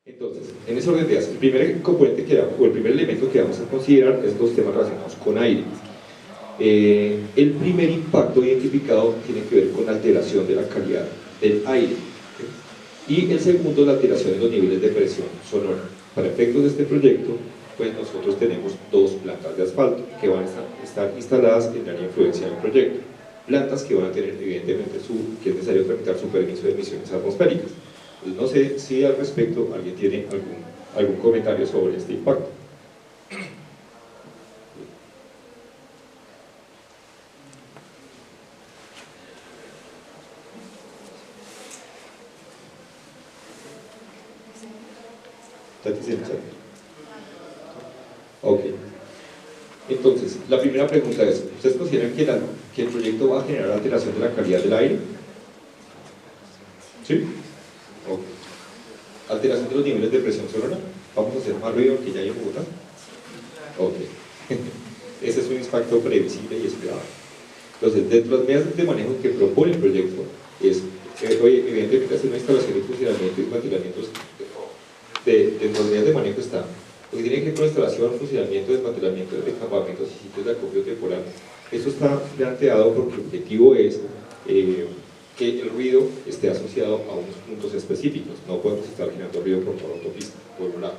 Entonces, en ese orden de ideas, el primer componente o el primer elemento que vamos a considerar es los temas relacionados con aire. El primer impacto identificado tiene que ver con la alteración de la calidad del aire. Y el segundo, la alteración de los niveles de presión sonora. Para efectos de este proyecto, pues nosotros tenemos dos plantas de asfalto que van a estar instaladas en el área de influencia del proyecto. Plantas que van a tener, evidentemente, que es necesario tramitar su permiso de emisiones atmosféricas. Pues no sé si al respecto alguien tiene algún comentario sobre este impacto. ¿Tati se escucha? Ok. Entonces, la primera pregunta es, ¿ustedes consideran que el proyecto va a generar alteración de la calidad del aire? ¿Sí? Ok. ¿Alteración de los niveles de presión sonora? ¿Vamos a hacer más ruido que ya hay en Bogotá? Ok. Ese es un impacto previsible y esperado. Entonces, dentro de las medidas de manejo que propone el proyecto es, evidentemente, hacer una instalación de funcionamiento y desmantelamientos dentro de las medidas de manejo está lo que tiene que ver con la instalación, funcionamiento, desmantelamiento de campamentos y sitios de acopio temporal. Eso está planteado porque el objetivo es que el ruido esté asociado a unos puntos específicos. No podemos estar generando ruido por toda la autopista, por un lado.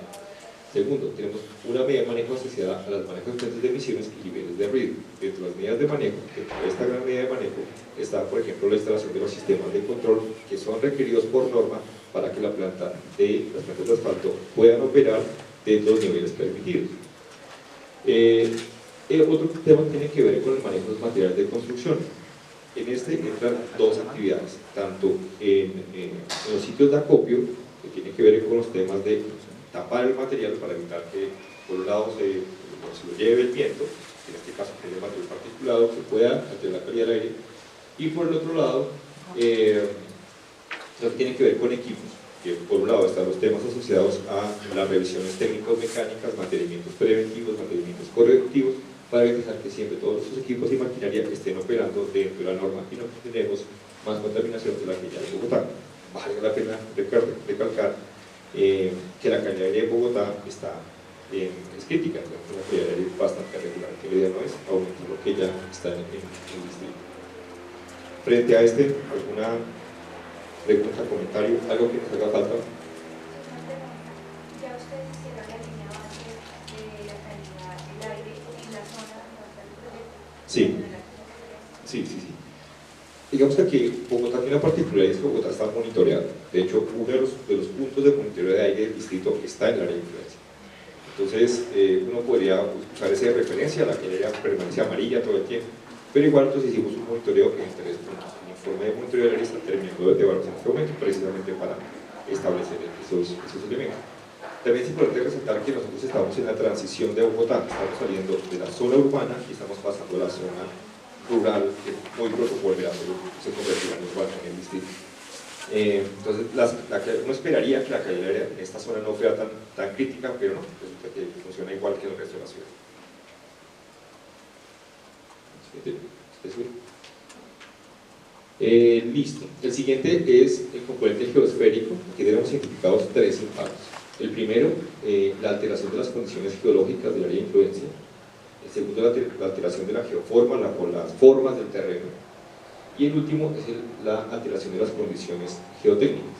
Segundo, tenemos una medida de manejo asociada a las manejos de emisiones y niveles de ruido. Dentro de las medidas de manejo, dentro de esta gran medida de manejo, está, por ejemplo, la instalación de los sistemas de control que son requeridos por norma para que las plantas de asfalto puedan operar dentro de los niveles permitidos. Otro tema tiene que ver con el manejo de los materiales de construcción. En este entran dos actividades, tanto en los sitios de acopio, que tiene que ver con los temas de tapar el material para evitar que por un lado se lo lleve el viento, en este caso que es el material particulado, que pueda alterar la calidad del aire, y por el otro lado, lo que tiene que ver con equipos, que por un lado están los temas asociados a las revisiones técnico-mecánicas, mantenimientos preventivos, mantenimientos correctivos, para evitar que siempre todos los equipos y maquinaria estén operando dentro de la norma y no tenemos más contaminación de la que ya hay en Bogotá. Vale la pena recalcar que la calidad de aire de Bogotá es crítica, es una calidad de aire bastante regular, que la idea no es aumentar lo que ya está en el distrito. Frente a ¿alguna pregunta, comentario, algo que nos haga falta? Ya ustedes hicieron la línea base de la calidad del aire en la zona donde está el proyecto. Sí. Digamos que aquí Bogotá tiene una particularidad, es que Bogotá está monitoreado. De hecho, uno de los puntos de monitoreo de aire del distrito está en el área de influencia. Entonces, uno podría usar esa referencia, la que ya permanece amarilla todo el tiempo. Pero igual, entonces hicimos un monitoreo en 3 puntos. El informe de monitoreo del aire está terminando de evaluación en este momento, precisamente para establecer esos elementos. También es importante resaltar que nosotros estamos en la transición de Bogotá, estamos saliendo de la zona urbana y estamos pasando a la zona rural, que muy pronto volverá, se convertirá en urbana en el distrito. Entonces, uno esperaría que la calidad en esta zona no fuera tan crítica, pero no, resulta que funciona igual que el resto de la ciudad. Listo. El siguiente es el componente geosférico. Aquí tenemos identificados 3 impactos. El primero, la alteración de las condiciones geológicas del área de influencia. El segundo, la alteración de la geoforma o las formas del terreno. Y el último es la alteración de las condiciones geotécnicas.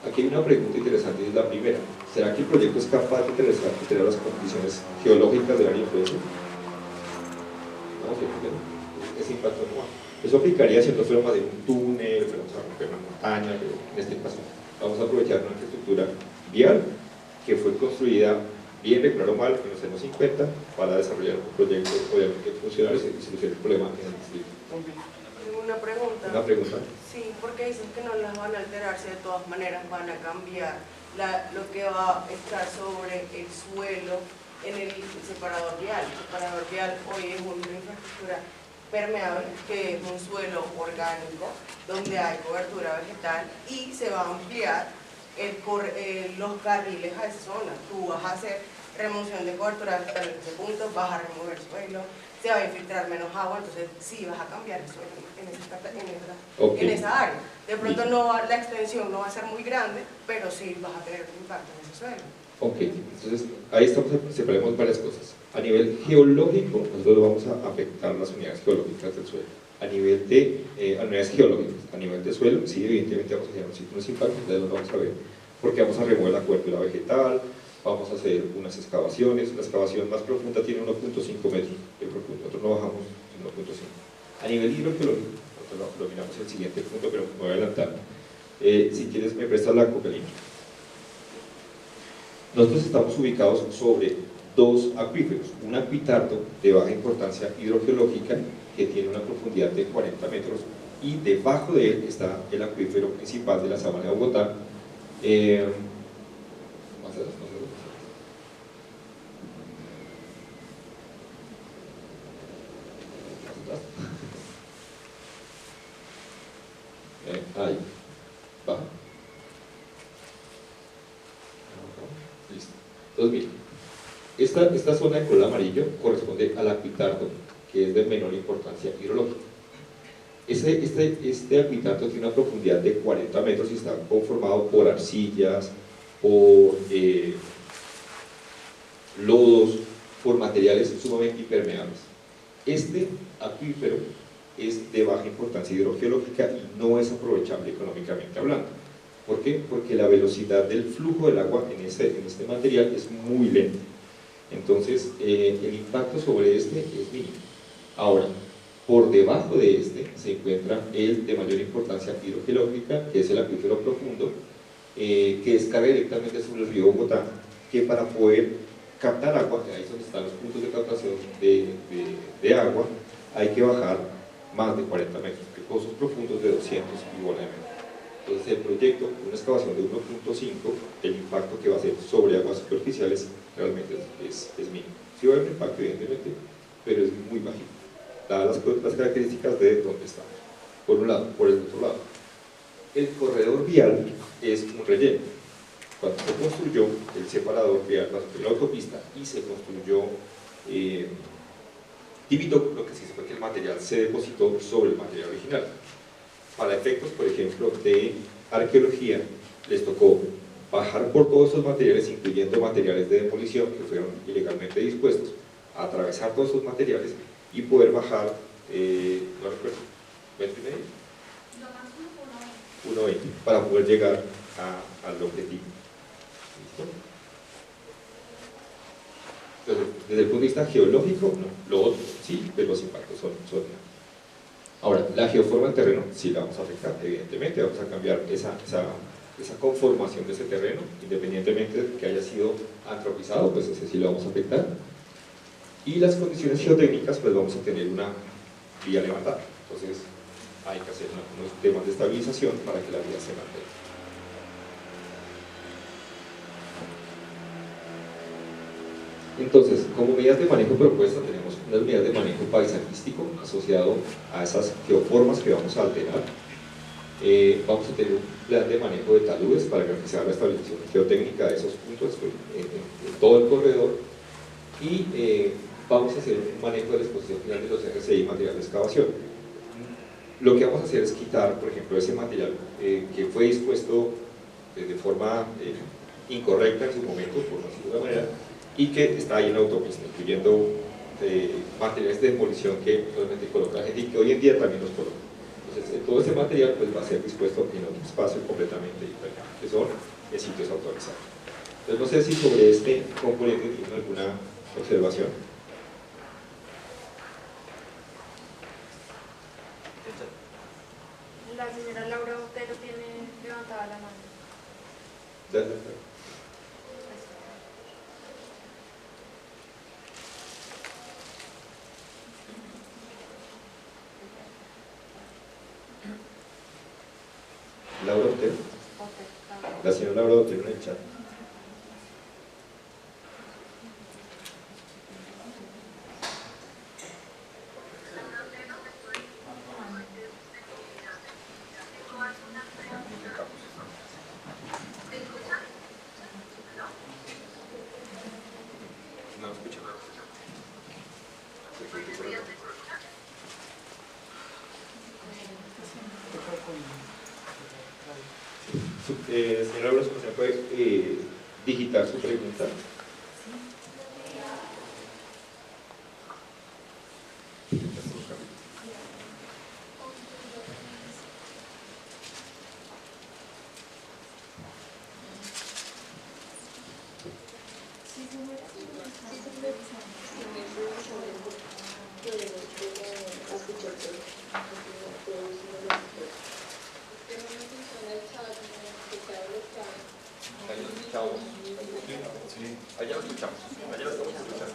Aquí hay una pregunta interesante y es la primera. ¿Será que el proyecto es capaz de alterar las condiciones geológicas del área de influencia? No, ese impacto no. Eso aplicaría si no fuéramos de un túnel, fuéramos a romper una montaña, pero en este caso vamos a aprovechar una infraestructura vial que fue construida bien, regular o mal, en los años 50 para desarrollar un proyecto obviamente funcional y solucionar el problema en el distrito. Tengo una pregunta. ¿Una pregunta? Sí, porque dicen que no las van a alterarse, de todas maneras van a cambiar lo que va a estar sobre el suelo en el separador vial. El separador vial hoy es una infraestructura permeable, que es un suelo orgánico donde hay cobertura vegetal y se va a ampliar los carriles a esa zona. Tú vas a hacer remoción de cobertura vegetal en ese punto, vas a remover suelo, se va a infiltrar menos agua, entonces sí vas a cambiar eso Ok. en esa área. De pronto no, la extensión no va a ser muy grande, pero sí vas a tener un impacto en ese suelo. Ok, entonces ahí estamos, separemos varias cosas. A nivel geológico, nosotros vamos a afectar las unidades geológicas del suelo. A nivel de unidades geológicas, a nivel de suelo, sí, evidentemente vamos a generar unos impactos, ya los vamos a ver, porque vamos a remover la cobertura vegetal, vamos a hacer unas excavaciones. La excavación más profunda tiene 1.5 metros de profundo, nosotros no bajamos 1.5. A nivel hidrogeológico, nosotros lo miramos en el siguiente punto, pero me voy a adelantar. Si quieres, me prestas la cocaína. Nosotros estamos ubicados sobre dos acuíferos, un acuitardo de baja importancia hidrogeológica que tiene una profundidad de 40 metros y debajo de él está el acuífero principal de la Sabana de Bogotá. Ahí, baja. Listo. Entonces, miren, esta zona de color amarillo corresponde al acuitardo, que es de menor importancia hidrológica. Este acuitardo tiene una profundidad de 40 metros y está conformado por arcillas, por lodos, por materiales sumamente impermeables. Este acuífero es de baja importancia hidrogeológica y no es aprovechable económicamente hablando. ¿Por qué? Porque la velocidad del flujo del agua en este material es muy lenta. Entonces, el impacto sobre este es mínimo. Ahora, por debajo de este se encuentra el de mayor importancia hidrogeológica, que es el acuífero profundo, que descarga directamente sobre el río Bogotá, que para poder captar agua, ahí es donde están los puntos de captación de agua, hay que bajar más de 40 metros, que pozos profundos de 200 y bola de metros. Entonces el proyecto, una excavación de 1.5, el impacto que va a ser sobre aguas superficiales realmente es mínimo. Sí va a haber un impacto evidentemente, pero es muy bajito, dadas las características de donde estamos. Por un lado. Por el otro lado, el corredor vial es un relleno. Cuando se construyó el separador vial, la autopista, y se construyó Típico, lo que se hizo fue que el material se depositó sobre el material original. Para efectos, por ejemplo, de arqueología, les tocó bajar por todos esos materiales, incluyendo materiales de demolición que fueron ilegalmente dispuestos, atravesar todos esos materiales y poder bajar, no recuerdo, ¿1,5 metros? 1,20, para poder llegar al objetivo. ¿Listo? Entonces, desde el punto de vista geológico, no. Lo otro, sí, pero los impactos son no. Ahora, la geoforma del terreno sí la vamos a afectar, evidentemente, vamos a cambiar esa conformación de ese terreno, independientemente de que haya sido antropizado, pues ese sí lo vamos a afectar. Y las condiciones geotécnicas, pues vamos a tener una vía levantada, entonces hay que hacer unos temas de estabilización para que la vía se mantenga. Entonces, como medidas de manejo propuesta tenemos unas medidas de manejo paisajístico asociado a esas geoformas que vamos a alterar. Vamos a tener un plan de manejo de taludes para garantizar la estabilización geotécnica de esos puntos en todo el corredor, y vamos a hacer un manejo de la exposición final de los RCI material de excavación. Lo que vamos a hacer es quitar, por ejemplo, ese material que fue dispuesto de forma incorrecta en su momento, por decirlo de alguna manera, y que está ahí en la autopista, incluyendo materiales de demolición que realmente coloca la gente y que hoy en día también los coloca. Entonces, todo ese material pues, va a ser dispuesto en otro espacio completamente diferente, que son en sitios autorizados. Entonces, no sé si sobre este componente tienen alguna observación. La señora Laura Botero tiene levantada la mano. Dale. Laura Botero. La señora Laura Botero en el chat. No escucho. Señora Laura, ¿se puede digitar su pregunta? Allá lo escuchamos, allá lo estamos escuchando.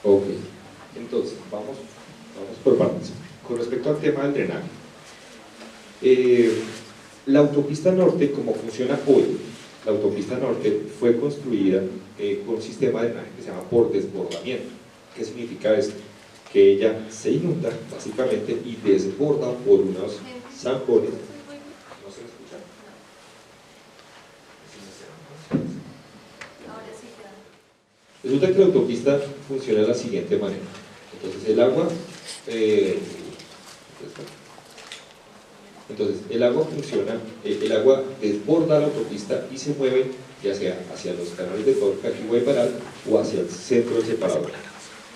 Ok, entonces vamos por partes. Con respecto al tema del drenaje, la autopista norte, como funciona hoy, la autopista norte fue construida con un sistema de drenaje que se llama por desbordamiento. ¿Qué significa esto? Que ella se inunda básicamente y desborda por unos zampones. ¿No se me escucha? Ahora sí ya. Resulta que la autopista funciona de la siguiente manera. Entonces el agua funciona, el agua desborda la autopista y se mueve ya sea hacia los canales de Torca y Guaymaral o hacia el centro del separador.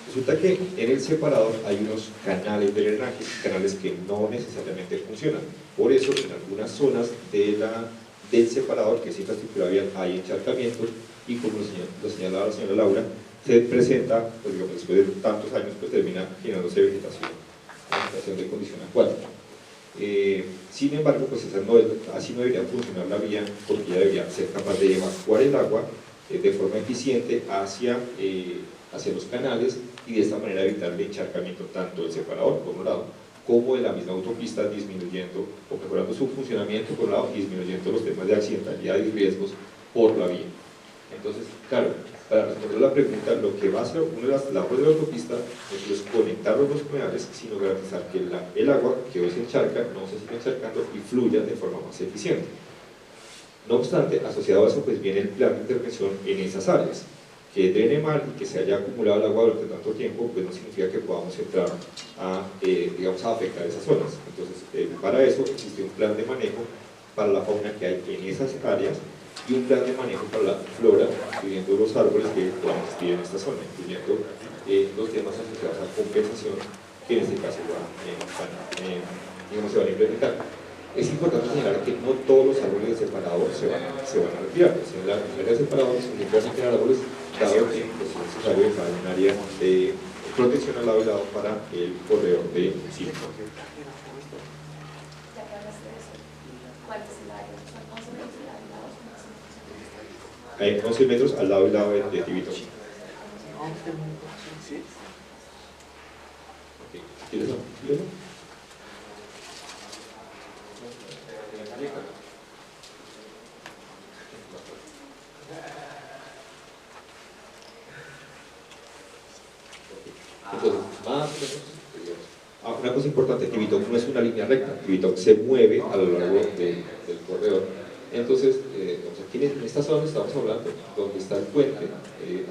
Resulta que en el separador hay unos canales de drenaje, canales que no necesariamente funcionan. Por eso en algunas zonas del separador, que es infraestructura vial, hay encharcamientos y como lo señalaba la señora Laura, se presenta, pues digamos, después de tantos años, pues termina generándose vegetación de condición acuática. Sin embargo, pues así no debería funcionar la vía, porque ella debería ser capaz de evacuar el agua de forma eficiente hacia los canales y de esta manera evitar el encharcamiento tanto del separador, por un lado, como de la misma autopista, disminuyendo o mejorando su funcionamiento por un lado, disminuyendo los temas de accidentalidad y riesgos por la vía. Entonces, claro, para responder la pregunta, lo que va a hacer una de las labores de la autopista no es conectar los dos canales, sino garantizar que el agua que hoy se encharca no se siga encharcando y fluya de forma más eficiente. No obstante, asociado a eso pues viene el plan de intervención en esas áreas. Que drene mal y que se haya acumulado el agua durante tanto tiempo, pues no significa que podamos entrar digamos, a afectar esas zonas. Entonces, para eso existe un plan de manejo para la fauna que hay en esas áreas y un plan de manejo para la flora, incluyendo los árboles que puedan existir en esta zona, incluyendo los temas asociados a compensación, que en este caso digamos, se van a implementar. Es importante señalar que no todos los árboles de separador se van a retirar. En la área de separador se van a crear árboles, dado que pues, es necesario dejar un área de protección al lado y lado para el corredor de sitio. Ya que hablaste de eso, ¿cuál es el área? ¿Son 11 metros de lado y lado? 11 metros al lado y lado de Tibito. ¿Quieres no? Entonces, más o menos, una cosa importante, Tibito no es una línea recta, Tibito se mueve a lo largo del corredor. Entonces, aquí en esta zona donde estamos hablando, donde está el puente,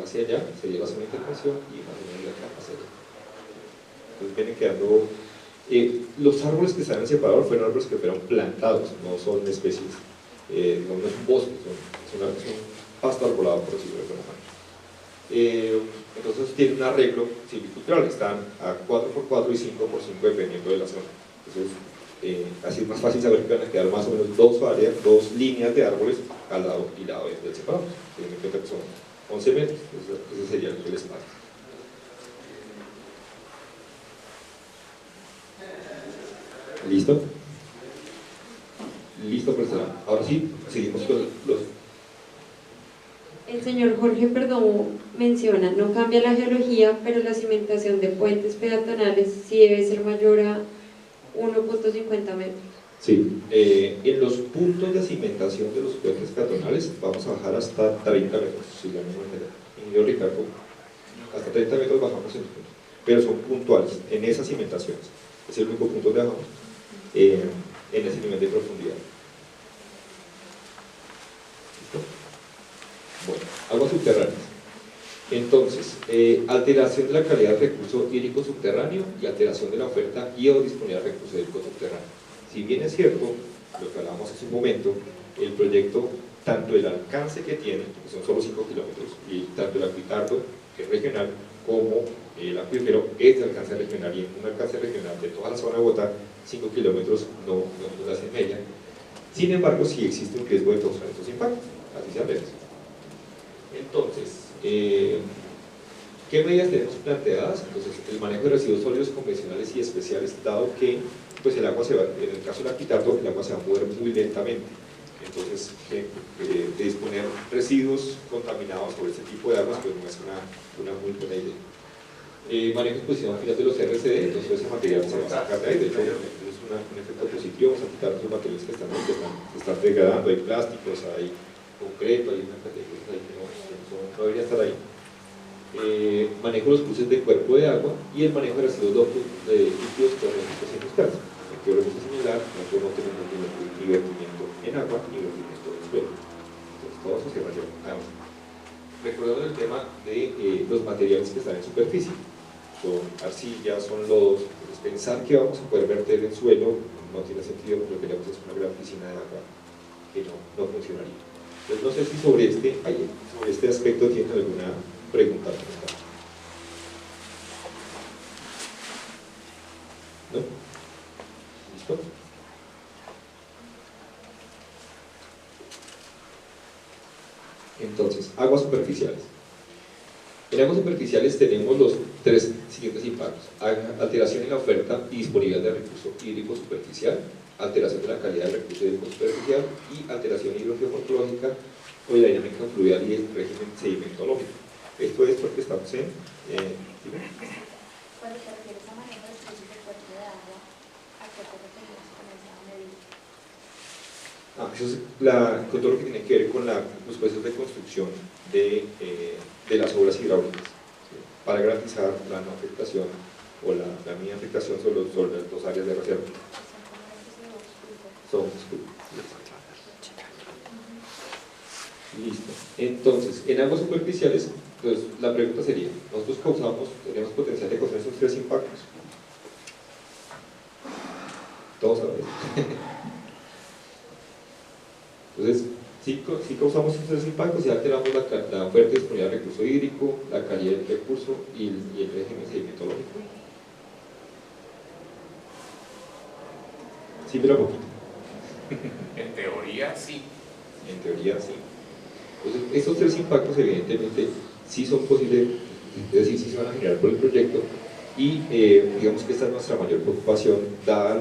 hacia allá sería la zona de intervención y más o menos de acá hacia allá. Entonces vienen quedando, los árboles que están en el separador fueron árboles que fueron plantados, no son especies, no es un bosque, es un pasto arbolado, por decirlo de alguna manera. Entonces tiene un arreglo silvicultural, están a 4x4 y 5x5 dependiendo de la zona. Entonces, así es más fácil saber que van a quedar más o menos dos líneas de árboles al lado y lado del separador. Teniendo en cuenta que son 11 metros, ese sería el espacio. ¿Listo? Listo, profesora. Ahora sí, seguimos con los... El señor Jorge Perdomo menciona, no cambia la geología, pero la cimentación de puentes peatonales sí debe ser mayor a 1.50 metros. Sí, en los puntos de cimentación de los puentes peatonales vamos a bajar hasta 30 metros, si la misma manera. Ingeniero Ricardo, hasta 30 metros bajamos en los puntos, pero son puntuales, en esas cimentaciones. Es el único punto que bajamos en ese nivel de profundidad. ¿Listo? Bueno, aguas subterráneas. Entonces, alteración de la calidad del recurso hídrico subterráneo y alteración de la oferta y o disponibilidad de recurso hídrico subterráneo. Si bien es cierto, lo que hablábamos hace un momento, el proyecto, tanto el alcance que tiene, que son solo 5 kilómetros, y tanto el acuitardo, que es regional, como el acuífero es de alcance regional, y en un alcance regional de toda la zona de Bogotá, 5 kilómetros no nos hacen media. Sin embargo, sí existe un riesgo de causar estos impactos, así se habla. Entonces, ¿qué medidas tenemos planteadas? Entonces, el manejo de residuos sólidos convencionales y especiales, dado que pues el agua se va, en el caso del acuitardo, el agua se va a mover muy lentamente. Entonces, de disponer residuos contaminados sobre este tipo de aguas, pues no es una muy buena idea. Manejo de exposición al final de los RCD, entonces ese material se va a sacar de ahí, de hecho es un efecto positivo, vamos a quitar los materiales que se están degradando, hay plásticos, hay concreto, hay una cantidad de cosas ahí que no debería estar ahí. Manejo de los cruces de cuerpo de agua y el manejo de residuos líquidos con registros industriales. Aquí lo vamos a señalar, nosotros no tenemos ni vertimiento en agua ni vertimiento en suelo. Entonces todo eso se va a llevar. Además, recordando el tema de los materiales que están en superficie, son arcillas, son lodos. Entonces pensar que vamos a poder verter en suelo no tiene sentido, porque lo que queremos es una gran piscina de agua que no funcionaría. Entonces no sé si sobre este aspecto tienen alguna pregunta. ¿No? ¿Listo? Entonces, aguas superficiales. En aguas superficiales tenemos los tres siguientes impactos: alteración en la oferta y disponibilidad de recurso hídrico superficial, alteración de la calidad del recurso hídrico superficial y alteración hidrogeomorfológica o de la dinámica fluvial y el régimen sedimentológico. Esto es porque estamos en... Cuando te refieres a manejo de cruces de cuerpo de agua, ¿a qué te refieres con esa medida? Eso es con todo lo que tiene que ver con los procesos de construcción de las obras hidráulicas, ¿sí? Para garantizar la no afectación o la mínima afectación sobre las dos áreas de reserva. Son listo. Entonces, en aguas superficiales, pues, la pregunta sería: nosotros tenemos potencial de causar esos tres impactos. Todos a la vez. Entonces, si causamos esos tres impactos, ya alteramos la oferta y disponibilidad de recurso hídrico, la calidad del recurso y el régimen sedimentológico. Sí, pero poquito. En teoría, sí. En teoría, sí. Entonces, estos tres impactos, evidentemente, sí son posibles, es decir, sí se van a generar por el proyecto, y digamos que esta es nuestra mayor preocupación, dadas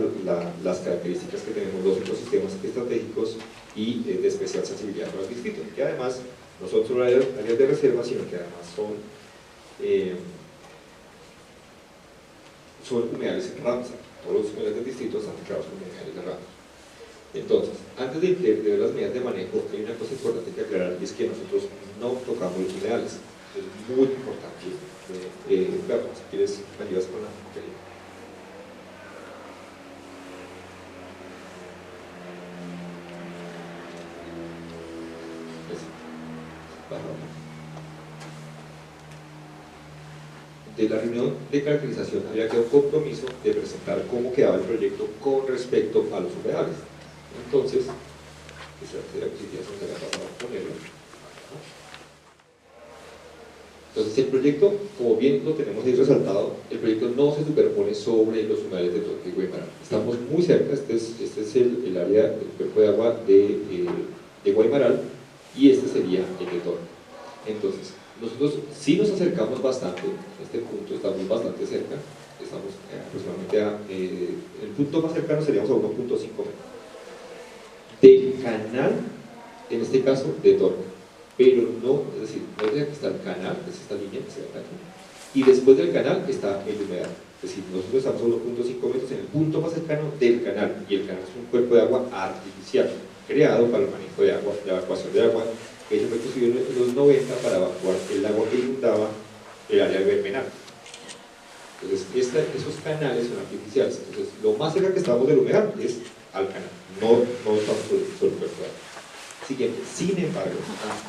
las características que tenemos los ecosistemas estratégicos y de especial sensibilidad para el distrito, que además no son solo áreas de reserva, sino que además son humedales en Ramsar. Todos los humedales del distrito están declarados como humedales de Ramsar. Entonces, antes de ver las medidas de manejo, hay una cosa importante que aclarar, y es que nosotros no tocamos los humedales. Es muy importante. Claro, si quieres, me ayudas con la materia. De la reunión de caracterización había quedado un compromiso de presentar cómo quedaba el proyecto con respecto a los humedales. Entonces, esa será positiva, se me ha pasado a ponerlo. Entonces, el proyecto, como bien lo tenemos ahí resaltado, el proyecto no se superpone sobre los humedales de Torque y Guaymaral. Estamos muy cerca, este es el área del cuerpo de agua de Guaymaral, y este sería el de Torque. Entonces, nosotros sí nos acercamos bastante, en este punto estamos bastante cerca, estamos aproximadamente el punto más cercano seríamos a 1.5 metros del canal, en este caso de Torque. pero no, es decir, no deja que está el canal, que es esta línea que se ve acá, y después del canal está el humedal. Es decir, nosotros estamos a 1.5 metros en el punto más cercano del canal, y el canal es un cuerpo de agua artificial, creado para el manejo de agua, la evacuación de agua, que fue construido en los 90 para evacuar el agua que inundaba el área de Vermenal. Entonces, esos canales son artificiales. Entonces, lo más cerca que estamos del humedal es al canal, no estamos sobre el cuerpo de agua. Siguiente, sin embargo,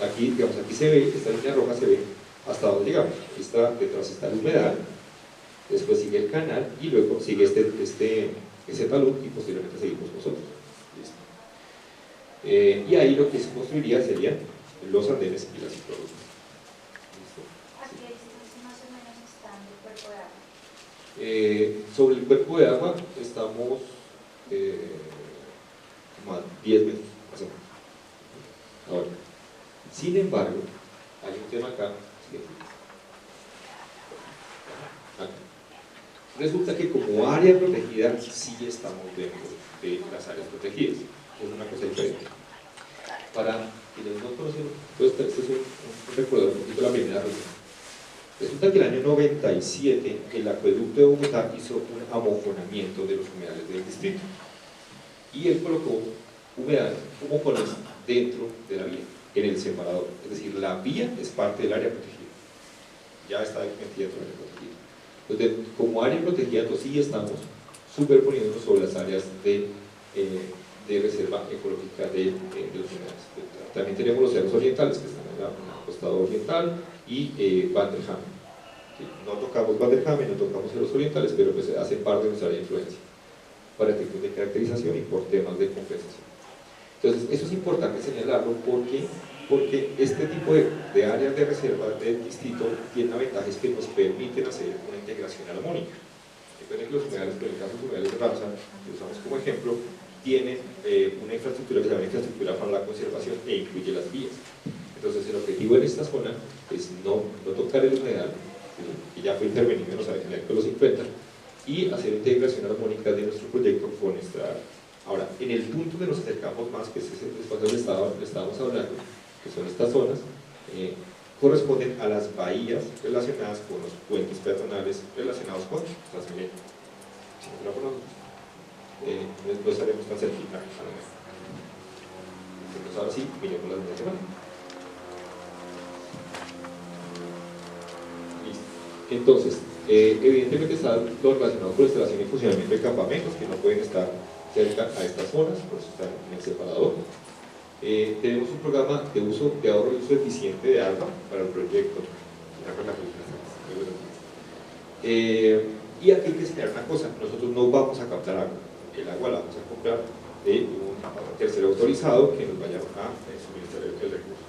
aquí, digamos, aquí se ve, esta línea roja se ve hasta donde llegamos. Detrás está el humedal, después sigue el canal y luego sigue ese talud y posteriormente seguimos nosotros. ¿Listo? Y ahí lo que se construiría serían los andenes y las ciclovías. ¿Listo? ¿A qué distancia más o menos están del cuerpo de agua? Sobre el cuerpo de agua estamos como a 10 metros, más o menos. Ahora, sin embargo, hay un tema acá. Resulta que como área protegida sí estamos dentro de las áreas protegidas. Es una cosa diferente. Para quienes no conocen, este es un recordador un poquito de la primera reunión. Resulta que el año 97 el acueducto de Bogotá hizo un amofonamiento de los humedales del distrito y él colocó humedales como mojones dentro de la vía, en el separador. Es decir, la vía es parte del área protegida, ya está metida dentro del área protegida. Entonces, como área protegida, entonces sí estamos superponiéndonos sobre las áreas de reserva ecológica de los humedales. También tenemos los cerros orientales que están en el costado oriental y Van der Hamen. No tocamos Van der Hamen, no tocamos cerros orientales, pero pues hacen parte de nuestra área de influencia para efectos de caracterización y por temas de compensación. Entonces, eso es importante señalarlo porque este tipo de áreas de reserva del distrito tienen una ventaja, es que nos permiten hacer una integración armónica. Recuerden que los humedales, por el caso de los humedales de Ramsar, que usamos como ejemplo, tienen una infraestructura que se llama infraestructura para la conservación e incluye las vías. Entonces, el objetivo en esta zona es no tocar el humedal, que ya fue intervenido en los años de los 50, y hacer integración armónica de nuestro proyecto con esta área. Ahora, en el punto que nos acercamos más, que es ese espacio que estábamos hablando, que son estas zonas, corresponden a las bahías relacionadas con los puentes peatonales relacionados con Transmilenio. Si no fuera por nosotros, no estaremos tan cerquita a la mesa. Entonces, ahora sí, miremos las líneas de mano. Listo. Entonces, evidentemente está lo relacionado con la instalación y funcionamiento de campamentos que no pueden estar cerca a estas zonas, por eso están en el separador. Tenemos un programa de ahorro y uso eficiente de agua para el proyecto. Y aquí hay que señalar una cosa, nosotros no vamos a captar agua, el agua la vamos a comprar de un tercero autorizado que nos vaya a suministrar el recurso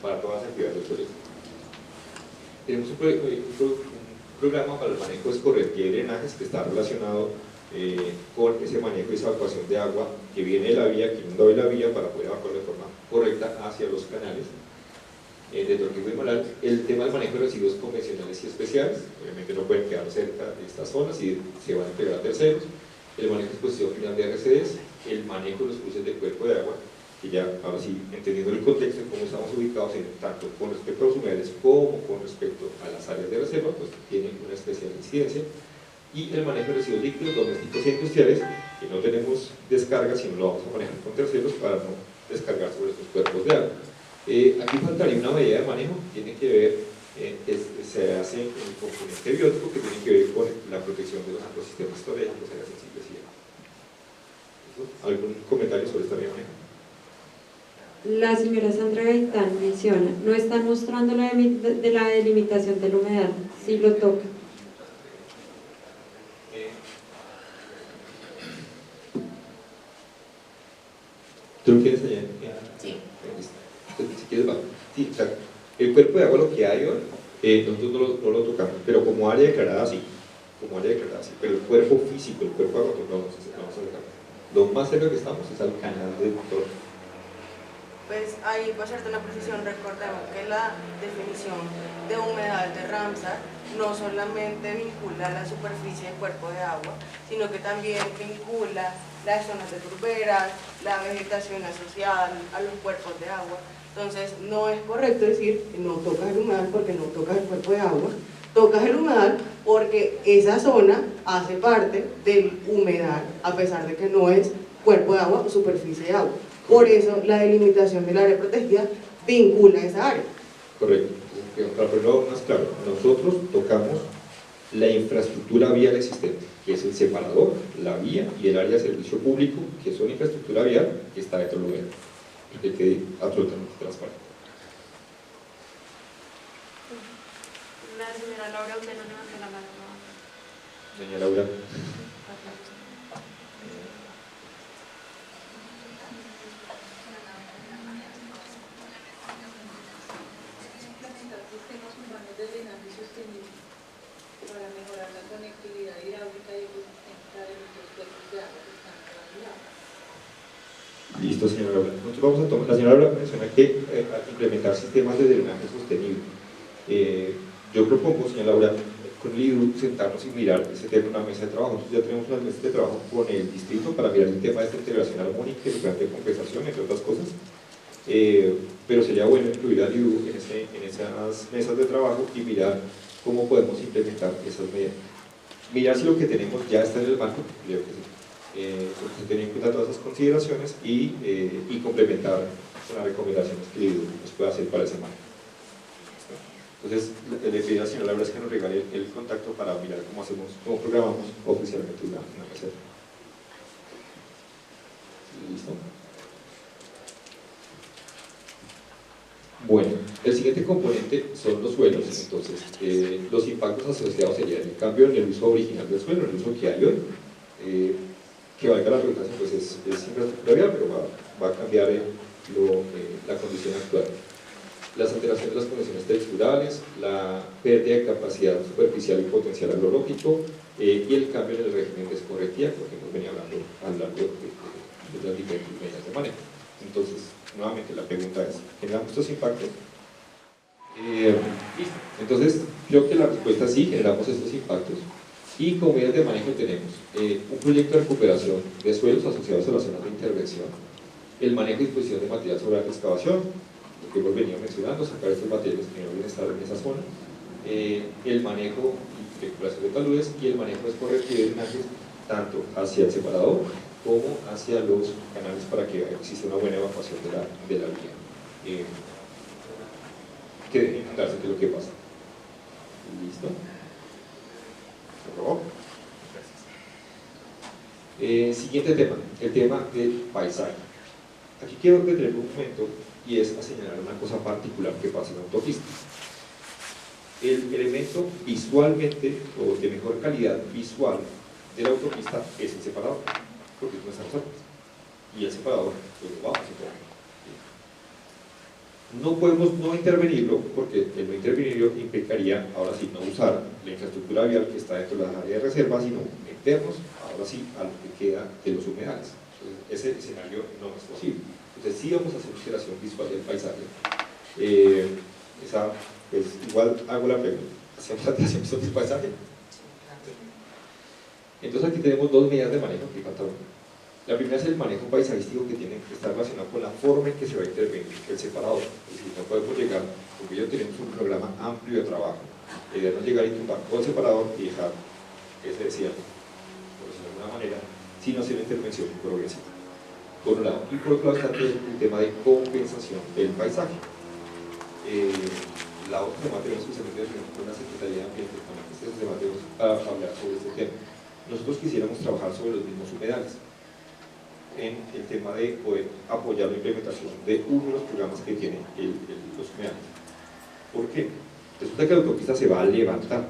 para todas las actividades del proyecto. Tenemos un programa para el manejo de escorrentía y drenajes que está relacionado con ese manejo y esa evacuación de agua que viene de la vía, que inunda hoy la vía para poder evacuar de forma correcta hacia los canales de Torrijos y Malal. El tema del manejo de residuos convencionales y especiales, obviamente no pueden quedar cerca de estas zonas y se van a entregar a terceros. El manejo de exposición final de RCDs, el manejo de los cruces de cuerpo de agua, que ya ahora sí, entendiendo el contexto de cómo estamos ubicados tanto con respecto a los humedales como con respecto a las áreas de reserva, pues tienen una especial incidencia. Y el manejo de residuos líquidos domésticos e industriales, que no tenemos descarga, sino lo vamos a manejar con terceros para no descargar sobre estos cuerpos de agua. Aquí faltaría una medida de manejo, tiene que ver, se hace en el componente biótico que tiene que ver con la protección de los ecosistemas estratégicos, áreas sensibles y demás. ¿Algún comentario sobre esta medida de manejo? La señora Sandra Gaitán menciona, no están mostrando la delimitación del humedal, si lo toca. ¿Tú lo quieres añadir? Sí. Si quieres, va. Sí, o sea, el cuerpo de agua lo que hay hoy, nosotros no lo tocamos, pero como área declarada sí. Como área declarada sí. Pero el cuerpo físico, el cuerpo de agua, no vamos a dejar. Lo más cerca que estamos es al canal del motor. Pues ahí, para hacerte una precisión, recordemos que la definición de humedal de Ramsar no solamente vincula la superficie del cuerpo de agua, sino que también vincula las zonas de turberas, la vegetación asociada a los cuerpos de agua. Entonces, no es correcto decir que no tocas el humedal porque no tocas el cuerpo de agua, tocas el humedal porque esa zona hace parte del humedal, a pesar de que no es cuerpo de agua o superficie de agua. Por eso la delimitación del área protegida vincula esa área. Correcto. Para ponerlo más claro, nosotros tocamos la infraestructura vial existente, que es el separador, la vía y el área de servicio público, que son infraestructura vial que está dentro del lugar, que quede absolutamente transparente. La señora Laura, usted no levantó la mano. Doña Laura. Para mejorar la conectividad hidráulica y eficientar los cuerpos de agua que están regulados. Listo, señora Laura. Nosotros vamos a tomar, la señora Laura menciona que implementar sistemas de drenaje sostenible. Yo propongo, señora Laura, con el IDU sentarnos y mirar ese tema en una mesa de trabajo. Nosotros ya tenemos unas mesas de trabajo con el distrito para mirar el tema de esta integración armónica y el plan de compensación, entre otras cosas. Pero sería bueno incluir al IDU en esas mesas de trabajo y mirar cómo podemos implementar esas medidas. Mirar si lo que tenemos ya está en el marco, creo que sí. Tener en cuenta todas esas consideraciones y complementar con las recomendaciones que el IDU nos pueda hacer para ese marco. Entonces, le pido a la señora Laura que nos regale el contacto para mirar cómo programamos oficialmente una mesa. ¿Listo? Bueno, el siguiente componente son los suelos. Entonces, los impactos asociados serían el cambio en el uso original del suelo, en el uso que hay hoy, que valga la redundancia, pues es infraestructura vial, pero va a cambiar la condición actual. Las alteraciones de las condiciones texturales, la pérdida de capacidad superficial y potencial agrológico y el cambio en el régimen de escorrentía, porque hemos venido hablando a lo largo de las diferentes medidas de manejo. Entonces, nuevamente la pregunta es, ¿generamos estos impactos? Listo. Entonces, creo que la respuesta es sí, generamos estos impactos. Y como medidas de manejo tenemos un proyecto de recuperación de suelos asociados a las zonas de intervención, el manejo y disposición de material sobre la excavación, lo que hemos venido mencionando, sacar estos materiales que no deben estar en esa zona, el manejo y recuperación de taludes y el manejo de escorrentía y drenajes tanto hacia el separador como hacia los canales para que exista una buena evacuación de la vía. Que dejen inundarse, que es lo que pasa. ¿Listo? ¿Se aprobó? Siguiente tema, el tema del paisaje. Aquí quiero detener un momento y es a señalar una cosa particular que pasa en la autopista. El elemento visualmente o de mejor calidad visual de la autopista es el separador, porque no están los árboles. Y el separador, pues lo vamos a intervenir. No podemos no intervenirlo, porque el no intervenirlo implicaría, ahora sí, no usar la infraestructura vial que está dentro de las áreas de reserva, sino meternos, ahora sí, a lo que queda de los humedales. Entonces, ese escenario no es posible. Entonces, sí vamos a hacer alteración visual del paisaje. Pues, igual hago la pregunta, ¿hacemos alteración visual del paisaje? Entonces, aquí tenemos dos medidas de manejo que falta una. La primera es el manejo paisajístico, que tiene que estar relacionado con la forma en que se va a intervenir el separador. Es decir, no podemos llegar, porque ya tenemos un programa amplio de trabajo, la idea no es llegar y tumbar todo el separador y dejar ese desierto, por decirlo de alguna manera, sino hacer una intervención progresiva, por un lado. Y por otro lado está el tema de compensación del paisaje. La otra tema tenemos especialmente con la Secretaría de Ambiente, con la que tenemos para hablar sobre este tema. Nosotros quisiéramos trabajar sobre los mismos humedales, en el tema de poder apoyar la implementación de uno de los programas que tiene los humedales. ¿Por qué? Resulta que la autopista se va a levantar.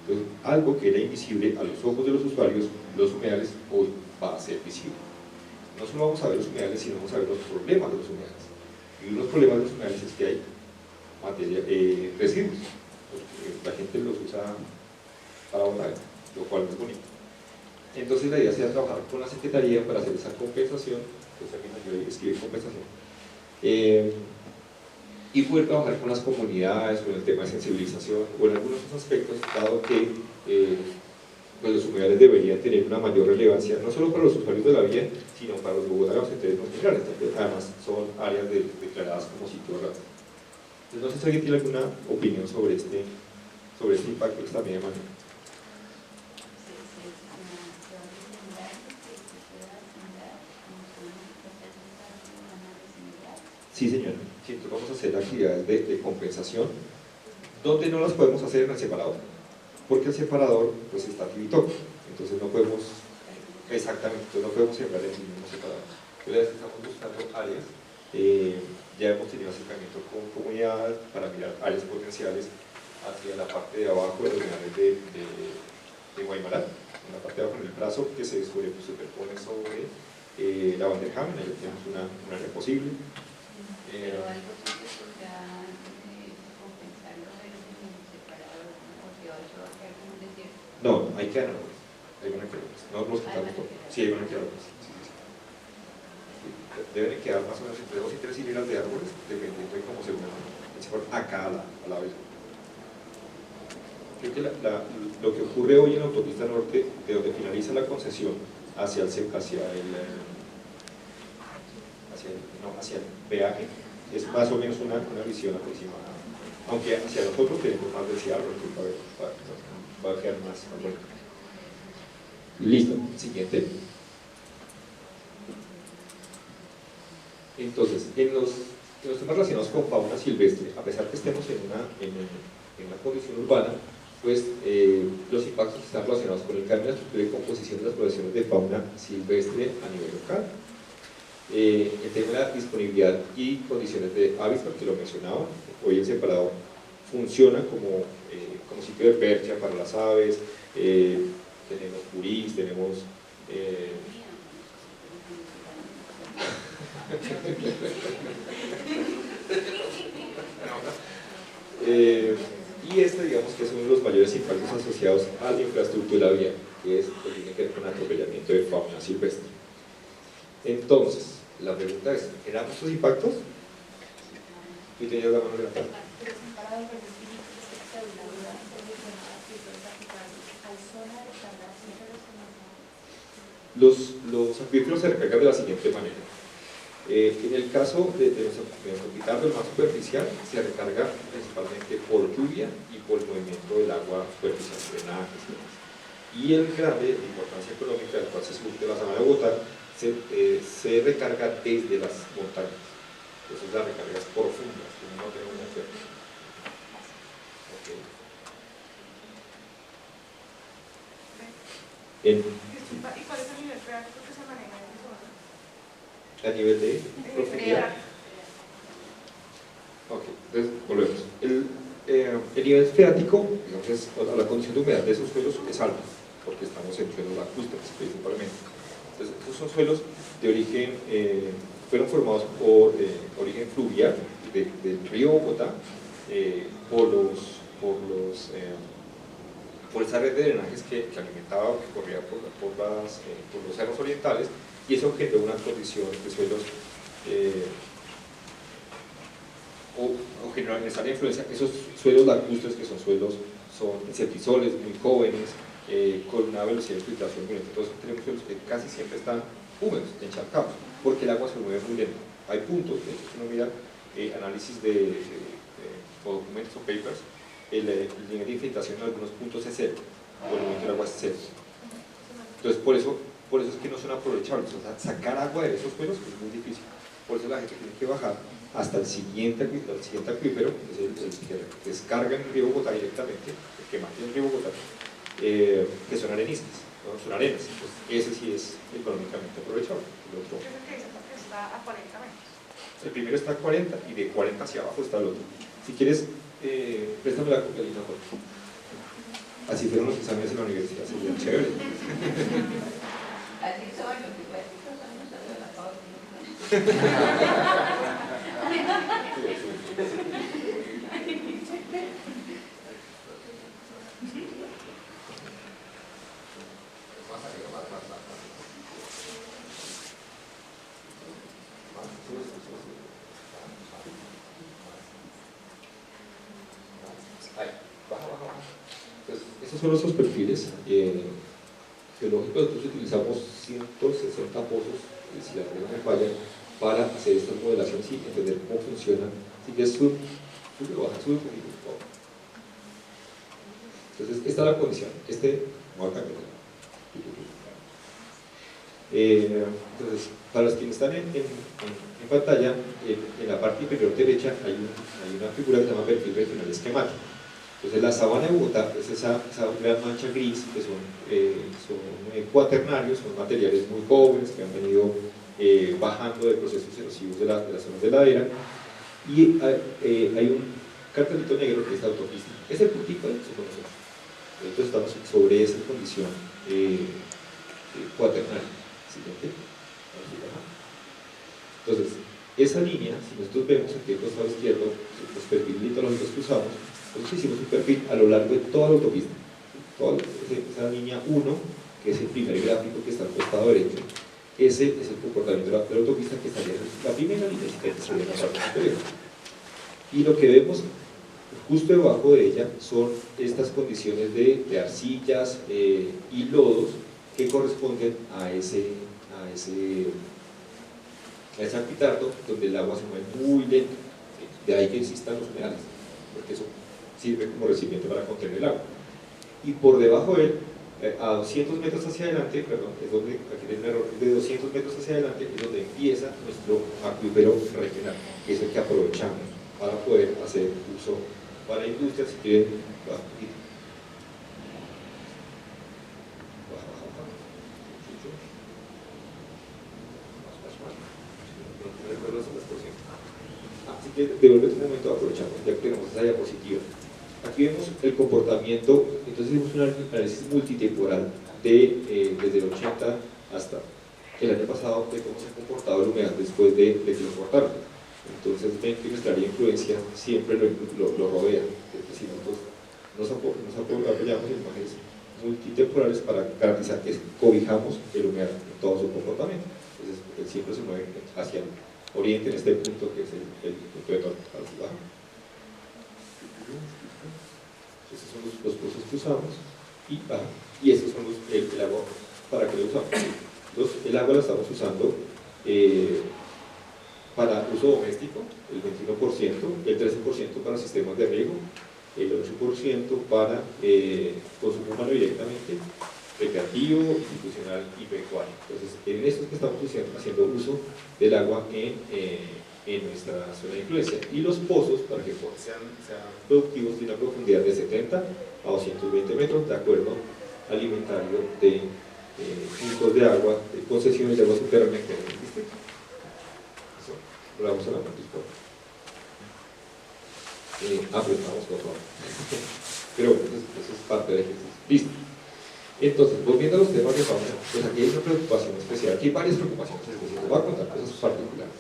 Entonces, algo que era invisible a los ojos de los usuarios, los humedales hoy va a ser visible. No solo vamos a ver los humedales, sino vamos a ver los problemas de los humedales. Y uno de los problemas de los humedales es que hay residuos, porque la gente los usa para botar, lo cual no es bonito. Entonces la idea sería trabajar con la Secretaría para hacer esa compensación, pues aquí yo escribí compensación, Y poder trabajar con las comunidades, con el tema de sensibilización o en algunos otros aspectos, dado que pues los humedales deberían tener una mayor relevancia, no solo para los usuarios de la vía, sino para los bogotanos en términos generales, que además son áreas declaradas como sitio raro. Entonces, no sé si alguien tiene alguna opinión sobre este impacto de esta media manera. Sí, señora. Sí, entonces vamos a hacer actividades de compensación, donde no las podemos hacer en el separador, porque el separador pues está activito, entonces no podemos, exactamente, entonces no podemos sembrar en el mismo separador. Entonces estamos buscando áreas, ya hemos tenido acercamiento con comunidades para mirar áreas potenciales hacia la parte de abajo de los humedales de Guaymalá, en la parte de abajo en el brazo que se superpone sobre la bandeja, ahí tenemos una área posible. Pero algo sí se podrá compensarlo en el separador, ¿no? O sea, eso va a quedar como un desierto. No, hay que árboles, hay una que no nos quitamos todo. Sí, hay una que árboles. Sí, sí, sí. Deben quedar más o menos entre 2 y 3 hileras de árboles, dependiendo de cómo se unan acá a la vez. Creo que lo que ocurre hoy en la autopista norte, de donde finaliza la concesión hacia el peaje, es más o menos una visión aproximada, aunque hacia nosotros tenemos más de ese árbol, que va a quedar más bonito. Listo, siguiente. Entonces, en los temas relacionados con fauna silvestre, a pesar que estemos en una condición urbana, pues los impactos están relacionados con el cambio de estructura y composición de las poblaciones de fauna silvestre a nivel local. El tema de la disponibilidad y condiciones de hábitat, que lo mencionaba, hoy el separador funciona como sitio de percha para las aves, tenemos purís, tenemos y digamos que es uno de los mayores impactos asociados a la infraestructura vial, que es lo que tiene que ver con el atropellamiento de fauna silvestre. Entonces, la pregunta es, ¿generamos estos impactos? ¿Y tenías la mano levantada? Los acuíferos se recargan de la siguiente manera. En el caso de nuestro pitardo, el más superficial, se recarga principalmente por lluvia y por el movimiento del agua superficial, drenajes y demás. Y el grande, de importancia económica, del cual se surte la zona de Bogotá, se recarga desde las montañas. Entonces las recargas profundas, que no tenemos una fuerte. Okay. ¿Y cuál es el nivel freático que se maneja en esa zona? A nivel de profundidad. Ok, entonces volvemos. El nivel freático, digamos, la condición de humedad de esos suelos es alta, porque estamos en suelos lacustres principalmente. Entonces, estos son suelos de origen, fueron formados por origen fluvial del río Bogotá, por esa red de drenajes que alimentaba o que corría por los cerros orientales, y eso generó una condición de suelos o generó esa influencia. Esos suelos lacustres, que son insectisoles muy jóvenes, con una velocidad de filtración muy lenta. Entonces tenemos suelos que casi siempre están húmedos, encharcados, porque el agua se mueve muy lento. Hay puntos, de hecho, si uno mira análisis o documentos o papers, el nivel de infiltración en algunos puntos es cero, o el momento del agua es cero. Entonces por eso es que no son aprovechables. O sea, sacar agua de esos suelos es muy difícil. Por eso la gente tiene que bajar hasta el siguiente acuífero, que es el que descarga en el río Bogotá directamente, el que mantiene el río Bogotá, que son areniscas, ¿no? Son arenas. Entonces, ese sí es económicamente aprovechable. El otro, ¿Qué es el que dice? Porque está a 40 metros. el primero está a 40 y de 40 hacia abajo está el otro. Si quieres, préstame la cocaína, por favor. Así fueron los exámenes en la universidad, sería chévere. Así son los igualitos, no solo de la pausa. Estos son nuestros perfiles geológicos. Nosotros utilizamos 160 pozos, si la memoria no me falla, para hacer estas modelaciones y entender cómo funcionan. Si quieres sube, baja, sube un poquito, por favor. Entonces, esta es la condición. Voy a cambiar. Entonces, para los que están en pantalla, en la parte inferior derecha hay una figura que se llama perfil regional esquemático. Entonces, la sabana de Bogotá es esa gran mancha gris que son cuaternarios, son materiales muy jóvenes que han venido bajando de procesos erosivos de las zonas de ladera, y hay un cartelito negro que es la autopista. Ese puntito somos nosotros. Entonces, estamos sobre esa condición cuaternaria. Siguiente. Entonces, esa línea, si nosotros vemos aquí al costado izquierdo, los perfiles litológicos que usamos, nosotros hicimos un perfil a lo largo de toda la autopista. Esa línea 1, que es el primer gráfico que está al costado derecho, ese es el comportamiento de la autopista que estaría en la primera línea que estaría en la parte superior. Y lo que vemos justo debajo de ella son estas condiciones de arcillas y lodos que corresponden a ese aquitardo, donde el agua se mueve muy lento. De ahí que existan los humedales, porque eso sirve como recipiente para contener el agua. Y por debajo de él, a 200 metros hacia adelante, perdón, es donde, aquí hay un error, de 200 metros hacia adelante es donde empieza nuestro acuífero regional, que es el que aprovechamos para poder hacer uso para industrias. Si quieren, baja un poquito. Así que devuelve un momento, aprovechamos, ya que tenemos esa diapositiva. Aquí vemos el comportamiento. Entonces hicimos un análisis multitemporal desde el 80 hasta el año pasado de cómo se ha comportado la humedad después de que lo cortaron. Entonces ven que nuestra área de influencia siempre lo rodea. Es decir, nosotros nos apoyamos en imágenes multitemporales para garantizar que cobijamos el humedad en todo su comportamiento. Entonces él siempre se mueve hacia el oriente en este punto, que es el punto de torno. Estos son los pozos que usamos y estos son el agua para que lo usamos. Entonces, el agua la estamos usando para uso doméstico, el 21%, el 13% para sistemas de riego, el 8% para consumo humano directamente, recreativo, institucional y pecuario. Entonces, en esto es que estamos haciendo uso del agua en nuestra zona de influencia. Y los pozos, para que sean productivos, tienen una profundidad de 70 a 220 metros, de acuerdo al inventario de puntos de agua, de concesiones de agua subterránea que hay en el distrito. Eso, lo vamos a la parte izquierda. Apretamos, por favor. Pero bueno, eso es parte del ejercicio. Listo. Entonces, volviendo a los temas de fauna, pues aquí hay una preocupación especial. Aquí hay varias preocupaciones especiales. Les voy a contar cosas particulares.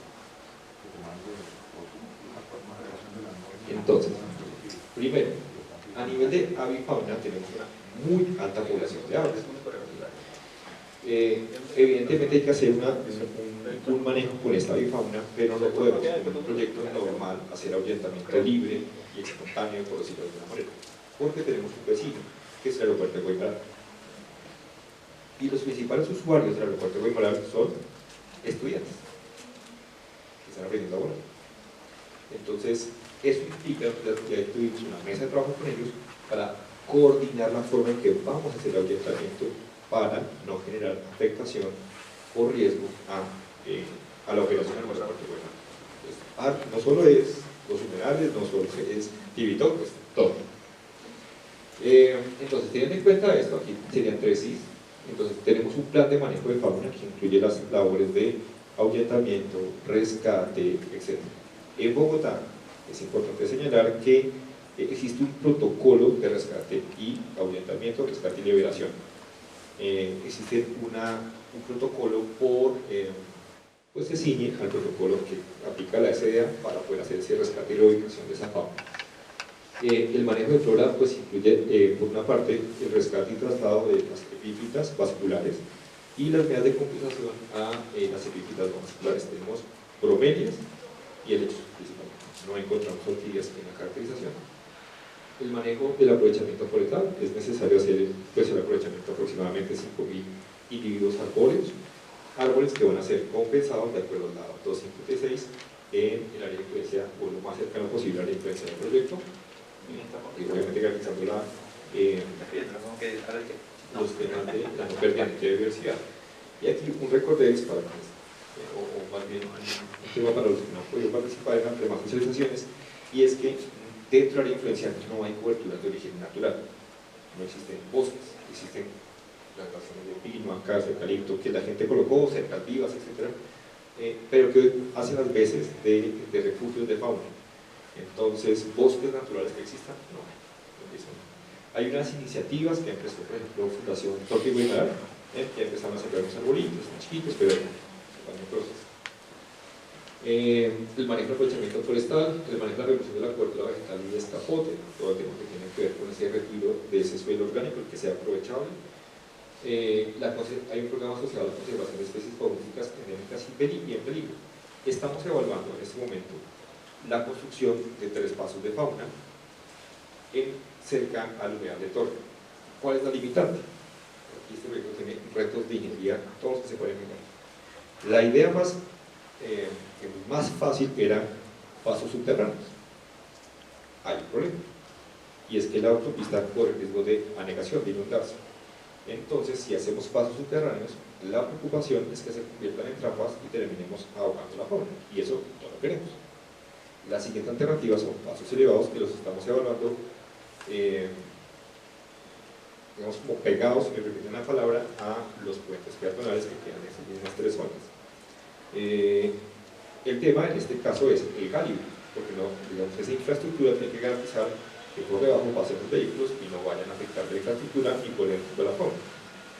Entonces, primero, a nivel de avifauna tenemos una muy alta población de aves. Evidentemente hay que hacer un manejo con esta avifauna, pero no podemos en un proyecto normal hacer ahuyentamiento libre y espontáneo, por decirlo de alguna manera, porque tenemos un vecino, que es el aeropuerto de Guaymaral. Y los principales usuarios del aeropuerto de Guaymaral son estudiantes que están aprendiendo a volar. Entonces, eso implica que ya tuvimos una mesa de trabajo con ellos para coordinar la forma en que vamos a hacer el ahuyentamiento para no generar afectación o riesgo a la operación del aeropuerto de Guaymaral. Entonces, no solo es los humedales, no solo es Tibito, pues todo. Entonces, teniendo en cuenta esto, aquí serían 3 Cs. Entonces, tenemos un plan de manejo de fauna que incluye las labores de ahuyentamiento, rescate, etc. En Bogotá, es importante señalar que existe un protocolo de rescate y ahuyentamiento, rescate y liberación. Existe un protocolo pues se ciñe al protocolo que aplica la SDA para poder hacer ese rescate y reubicación de esa fauna. El manejo de flora pues incluye, por una parte, el rescate y traslado de las epífitas vasculares y las medidas de compensación a las epífitas no vasculares. Tenemos bromelias y helechos principalmente. No encontramos orquídeas en la caracterización. El manejo del aprovechamiento forestal es necesario hacer pues, el aprovechamiento de aproximadamente 5.000 individuos árboles que van a ser compensados de acuerdo a la 256 en el área de influencia o lo más cercano posible a la influencia del proyecto, y obviamente garantizando los temas de la no pérdida de biodiversidad. Y aquí un recorderis para o más bien un tema para los que no han podido participar en las demás socializaciones, y es que dentro del área de influencia no hay coberturas de origen natural, no existen bosques, existen plantaciones de pino, acacio, eucalipto, que la gente colocó, cercas vivas, etc., pero que hacen las veces de refugios de fauna. Entonces, bosques naturales que existan, no hay. Hay unas iniciativas que empezó, por ejemplo, Fundación Torque y Guimarães, que empezaron a sembrar unos arbolitos, están chiquitos, pero van en proceso. El manejo del aprovechamiento forestal, el manejo de la reducción de la cobertura vegetal y descapote, todo el tema que tiene que ver con ese retiro de ese suelo orgánico, que sea aprovechable. Hay un programa asociado a la conservación de especies faunísticas endémicas y en peligro. Estamos evaluando en este momento la construcción de 3 pasos de fauna cerca al humedal de Torre. ¿Cuál es la limitante? Aquí este proyecto tiene retos de ingeniería, todos que se pueden mirar. La idea más fácil era pasos subterráneos. Hay un problema, y es que la autopista corre riesgo de anegación, de inundarse. Entonces, si hacemos pasos subterráneos, la preocupación es que se conviertan en trampas y terminemos ahogando la fauna, y eso no lo queremos. La siguiente alternativa son pasos elevados, que los estamos evaluando digamos como pegados, si me permiten la palabra, a los puentes peatonales que quedan en esas mismas 3 zonas. El tema en este caso es el calibre, porque no, digamos, esa infraestructura tiene que garantizar que por debajo pasen los vehículos y no vayan a afectar la infraestructura y por dentro de la fauna.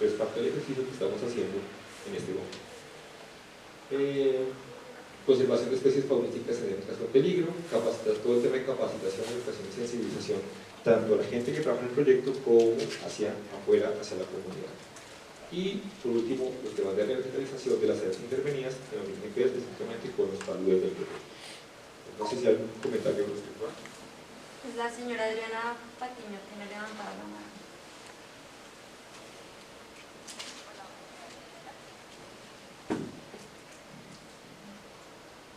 Pero es parte del ejercicio que estamos haciendo en este momento. Conservación de especies faunísticas endémicas en peligro, todo el tema de capacitación, educación y sensibilización, tanto a la gente que trabaja en el proyecto como hacia afuera, hacia la comunidad. Y por último, los temas de revitalización de las áreas intervenidas que nos tienen que ver específicamente con los taludes del proyecto. No sé si hay algún comentario respecto a. Pues la señora Adriana Patiño tiene levantada la mano.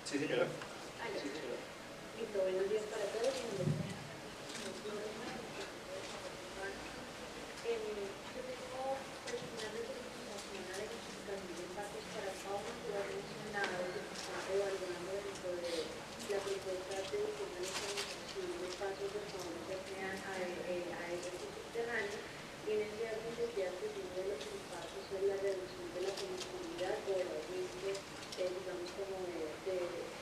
Sí, señora. Listo, buenos días para todos. Yo tengo personal de presentación a la identificación de impactos para fauna, que lo ha mencionado, que se está evaluando dentro de la propuesta de diseño de planificación de pasos de fauna que sean aéreos y subterráneos. Tienen ciertas necesidades que uno de los impactos es la reducción de la conectividad o el riesgo, digamos, como de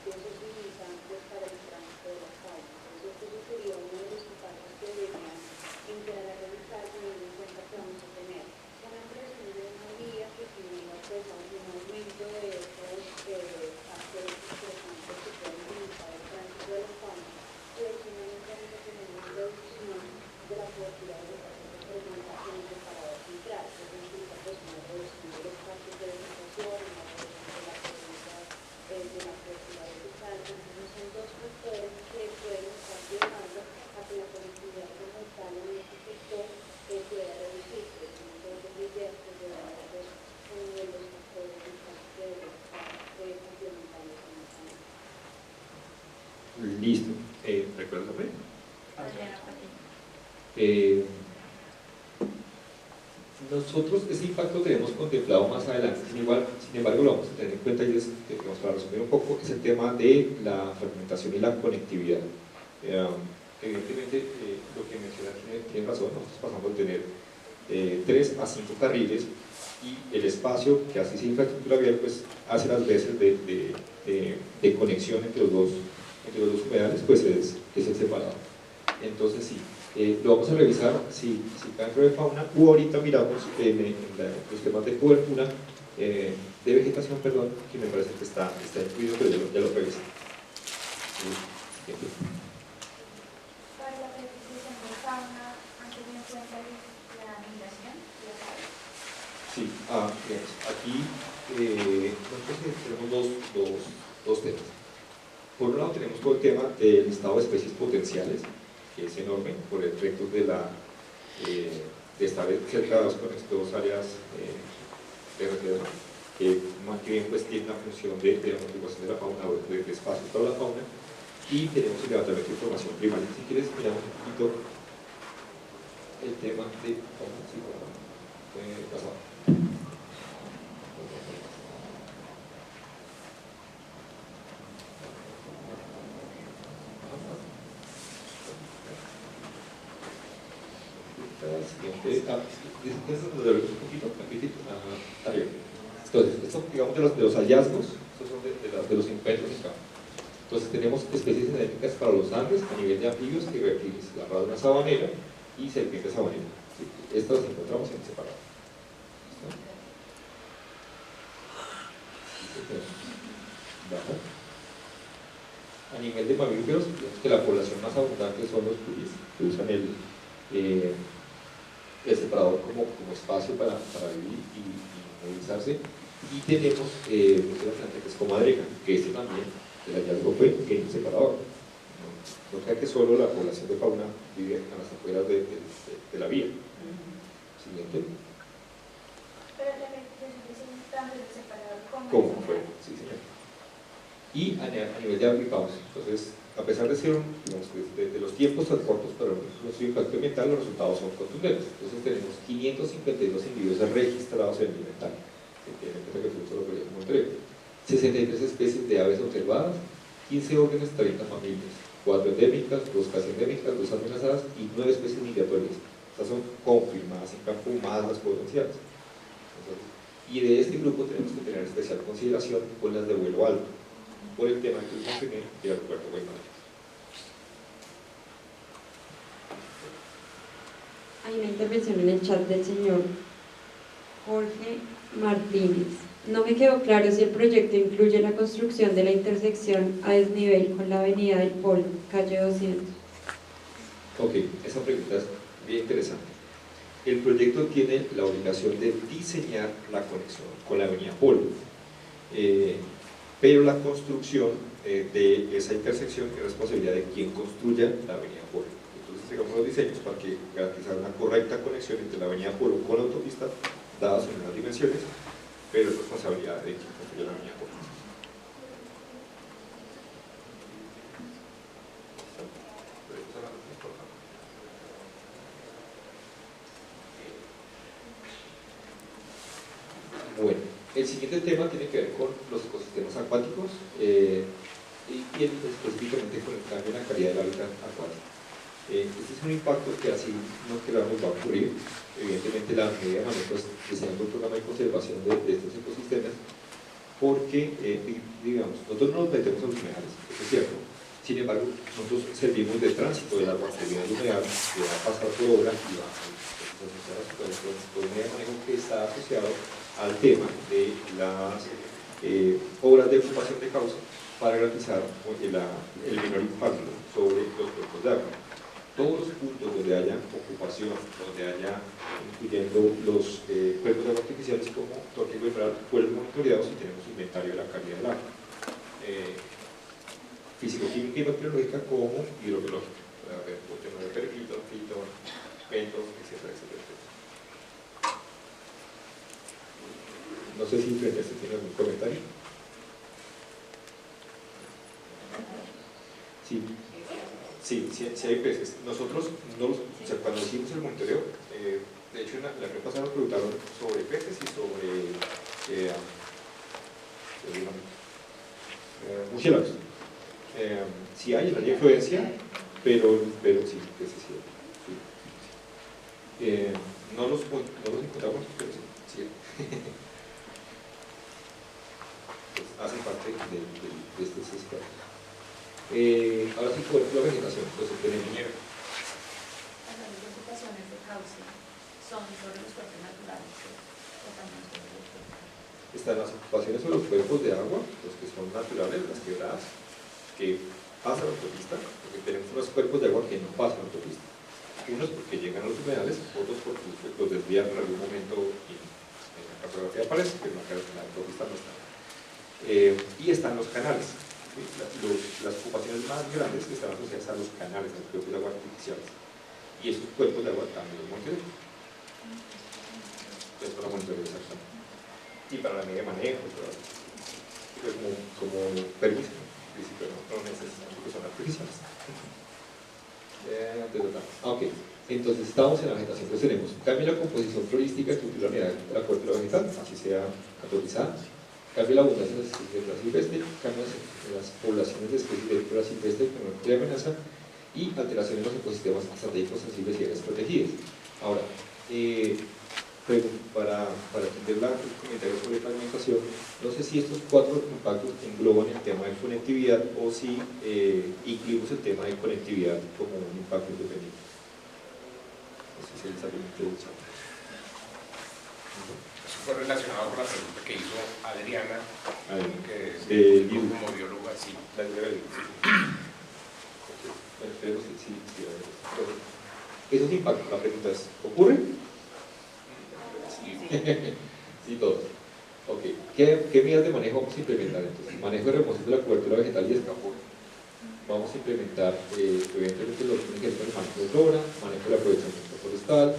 esos limitantes para el tránsito de la fauna. Entonces, eso sería uno de los impactos que deberían entrar a revisar, teniendo en cuenta que vamos a tener una impresión de una vía que genera pues, un aumento de esos factores interesantes que pueden limitar el tránsito de la fauna, y adicionalmente vamos a tener una reducción de la cobertura de los pasos de presentación de parador central. Eso implica pues, una reducción de los espacios de vegetación, una reducción de la presencia de la cobertura vegetal. Entonces son 2 factores que pueden estar llevando a que la conectividad como tal en este sector pueda reducirse. Entonces la idea es de uno de los factores que deben estar complementando con esta meta. Listo. ¿Recuerdas, hombre? Adriana Patiño. Nosotros ese impacto tenemos contemplado más adelante, sin embargo lo vamos a tener en cuenta, y es, para resumir un poco, es el tema de la fragmentación y la conectividad. Evidentemente, lo que menciona tiene razón, nosotros pasamos de tener 3 a 5 carriles, y el espacio que hace esa infraestructura vial pues hace las veces de conexión entre los dos humedales, pues es el separado. Entonces sí, lo vamos a revisar si está dentro de fauna, o ahorita miramos los temas de cobertura, de vegetación, perdón, que me parece que está incluido, pero ya lo revisé. Para la presentación de fauna, han tenido en cuenta la migración de las aves. Sí, digamos, aquí nosotros tenemos dos temas. Por un lado tenemos todo el tema del listado de especies potenciales, que es enorme, por efectos de estar cercados con estas dos áreas vertederas, que más que bien pues tiene una función de amortiguación de la fauna o de espacio para la fauna, y tenemos el levantamiento de información primaria. Si quieres, miramos un poquito el tema de fauna, sí, pasado. Un poquito, está bien. Entonces, esto, digamos, de los hallazgos, estos son de los encuentros en campo. Entonces, tenemos especies endémicas para los Andes a nivel de anfibios y reptiles, la radona sabanera y serpiente sabanera. ¿Sí? Estas las encontramos en separado. ¿Listo? A nivel de mamíferos, digamos que la población más abundante son los curis, que usan el separador como espacio para vivir y movilizarse. Y tenemos un planta que es comadreja, que este también, el hallazgo fue en un separador. No crea que solo la población de fauna vive a las afueras de la vía. Siguiente. Pero la verificación de también del separador, ¿Cómo fue? Sí, señor. Y a nivel de aplicados, entonces, a pesar de ser, digamos, de los tiempos tan cortos para un impacto ambiental, los resultados son contundentes. Entonces tenemos 552 individuos registrados en el inventario, que tienen que ser solo por el monitoreo, 63 especies de aves observadas, 15 órdenes, 30 familias, 4 endémicas, 2 casi endémicas, 2 amenazadas y 9 especies migratorias. Estas son confirmadas en campo, más las potenciales. Entonces, y de este grupo tenemos que tener especial consideración con las de vuelo alto, por el tema que mencioné del aeropuerto Guaymallén. Hay una intervención en el chat del señor Jorge Martínez. No me quedó claro si el proyecto incluye la construcción de la intersección a desnivel con la avenida del Polo, calle 200. Ok, esa pregunta es bien interesante. El proyecto tiene la obligación de diseñar la conexión con la avenida Polo, pero la construcción de esa intersección es responsabilidad de quien construya la avenida Polo. Entonces, digamos los diseños para que garantizar una correcta conexión entre la avenida Polo con la autopista, dadas en unas dimensiones, pero es responsabilidad de quien construya la avenida Polo. Bueno, el siguiente tema tiene que ver con los ecosistemas acuáticos y específicamente con el cambio en la calidad del hábitat acuático. Este es un impacto que así no queramos va a ocurrir. Evidentemente la medida de manejo es diseñando un programa de conservación de estos ecosistemas porque, digamos, nosotros no nos metemos a los humedales, eso es cierto. Sin embargo, nosotros servimos de tránsito del agua que viene del humedal, que va a pasar por obra y va a por un medio de manejo que está asociado al tema de las obras de ocupación de cauce para garantizar el menor impacto sobre los cuerpos de agua. Todos los puntos donde haya ocupación, donde haya, incluyendo los cuerpos de agua artificiales como Torque y Guaymaral, fueron monitoreados y tenemos inventario de la calidad del agua. Físico-química y bacteriológica como hidrobiológica, para ver tema de perfito, fito, ventos, etcétera, etcétera. No sé si frente a esto tiene algún comentario. Sí hay peces. Nosotros, cuando hicimos el monitoreo, de hecho la vez pasada nos preguntaron sobre peces y sobre murciélagos. Sí hay en la influencia, pero sí, peces sí. No los encontramos, pero sí. Pues hacen parte de estos espacios. Ahora sí, por la vegetación, pues tenemos Las ocupaciones de cauce son sobre los cuerpos naturales o también sobre los cuerpos. están las ocupaciones sobre los cuerpos de agua, los que son naturales, las quebradas, que pasan la autopista, porque tenemos unos cuerpos de agua que no pasan la autopista. Unos porque llegan a los humedales, otros porque los desvían en algún momento y en la cartografía aparece, pero en la autopista no está. Y están los canales. ¿sí? Las ocupaciones más grandes están asociadas a los canales, a los cuerpos de agua artificiales. Y esos cuerpos de agua también los monitorean. Entonces, para monitorear exactamente. Y para la medida de manejo, pero como permiso, en principio no necesitan porque son artificiales. Ok, entonces estamos en la vegetación, entonces tenemos cambio en la composición florística, estructura mineral de la cobertura vegetal, así sea categorizada, cambio en la abundancia de las especies de flora silvestre, cambio en las poblaciones de especies de flora silvestre con una amenaza y alteración en los ecosistemas estratégicos sensibles y áreas protegidas. Ahora, para atender el comentario sobre fragmentación, no sé si estos 4 impactos engloban el tema de conectividad o si incluimos el tema de conectividad como un impacto independiente. No sé si les salió una introducción. Eso fue relacionado con la pregunta que hizo Adriana, que es como bióloga, sí. La pero sí, esos impactos, la pregunta es, ¿ocurren? Sí, todos. Ok, ¿qué medidas de manejo vamos a implementar entonces? Manejo de remoción de la cobertura vegetal y escapote. Vamos a implementar, evidentemente, lo que tiene que ver con el manejo de flora, manejo del aprovechamiento forestal,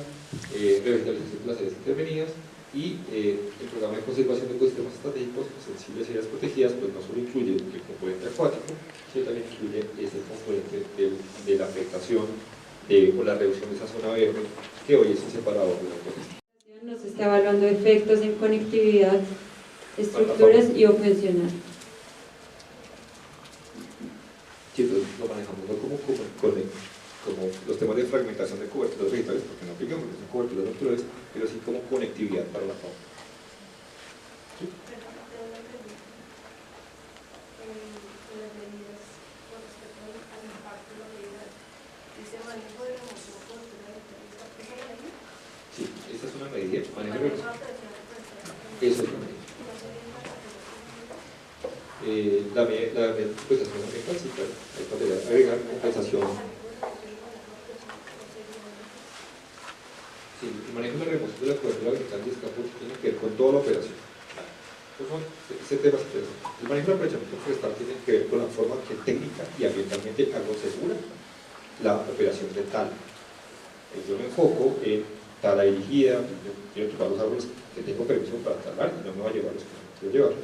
revitalización de las áreas intervenidas y el programa de conservación de ecosistemas estratégicos sensibles y áreas protegidas, pues no solo incluye el componente acuático, sino también incluye ese componente de la afectación o la reducción de esa zona verde, que hoy es un separador de la ecosistema. Nos está evaluando efectos en conectividad, estructuras y operacional. Sí, entonces lo manejamos no como los temas de fragmentación de coberturas vegetales, porque no aplicamos, porque son coberturas naturales, pero sí como conectividad para la fauna. ¿Sí? Sí, esta es una medida, manejo de remoción. Eso es una medida. La medida de compensación ambiental, sí, claro, hay que agregar compensación. Sí, el manejo de la remoción de la cobertura vegetal y escapote tiene que ver con toda la operación. Ese tema es interesante. El manejo del aprovechamiento forestal tiene que ver con la forma que técnica y ambientalmente asegura la operación de tala. Yo me enfoco en tala dirigida, yo quiero tomar los árboles que tengo permiso para talar y no me va a llevar los que no quiero llevar.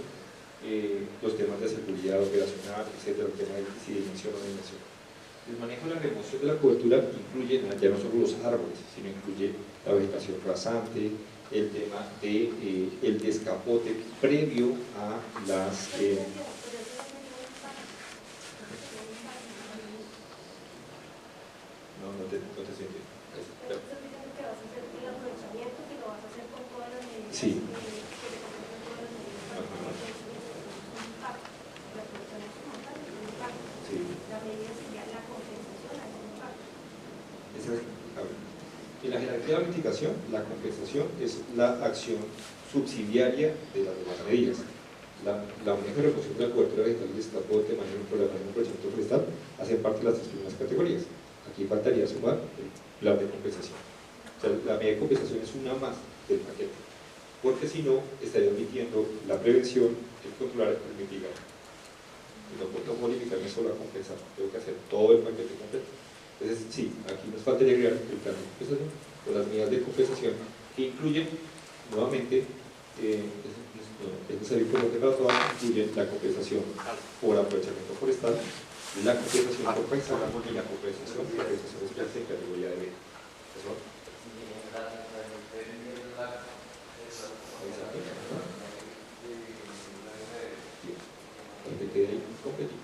Los temas de seguridad operacional, etcétera, el tema de si dimensión o no dimensión. El manejo de la remoción de la cobertura incluye ya no solo los árboles, sino incluye la vegetación rasante, el tema el descapote previo a las... no te siento. Sí. En la jerarquía de la mitigación, la compensación es la acción subsidiaria de las demás medidas. La manejo de remoción de la cobertura vegetal y escapote, manejo de aprovechamiento forestal, hacen parte de las 3 primeras categorías. Aquí faltaría sumar el plan de compensación. O sea, la medida de compensación es una más del paquete, porque si no, estaría omitiendo la prevención, el controlar, el mitigar. Y no puedo limitarme solo a compensar, tengo que hacer todo el paquete completo. Entonces, sí, aquí nos falta agregar el plan de compensación o las medidas de compensación que incluyen, nuevamente, es necesario que para todas, incluyen la compensación por aprovechamiento forestal, la compensación por paisaje y la compensación por prestaciones especiales en categoría de bien. ¿Eso? Para que quede ahí completito.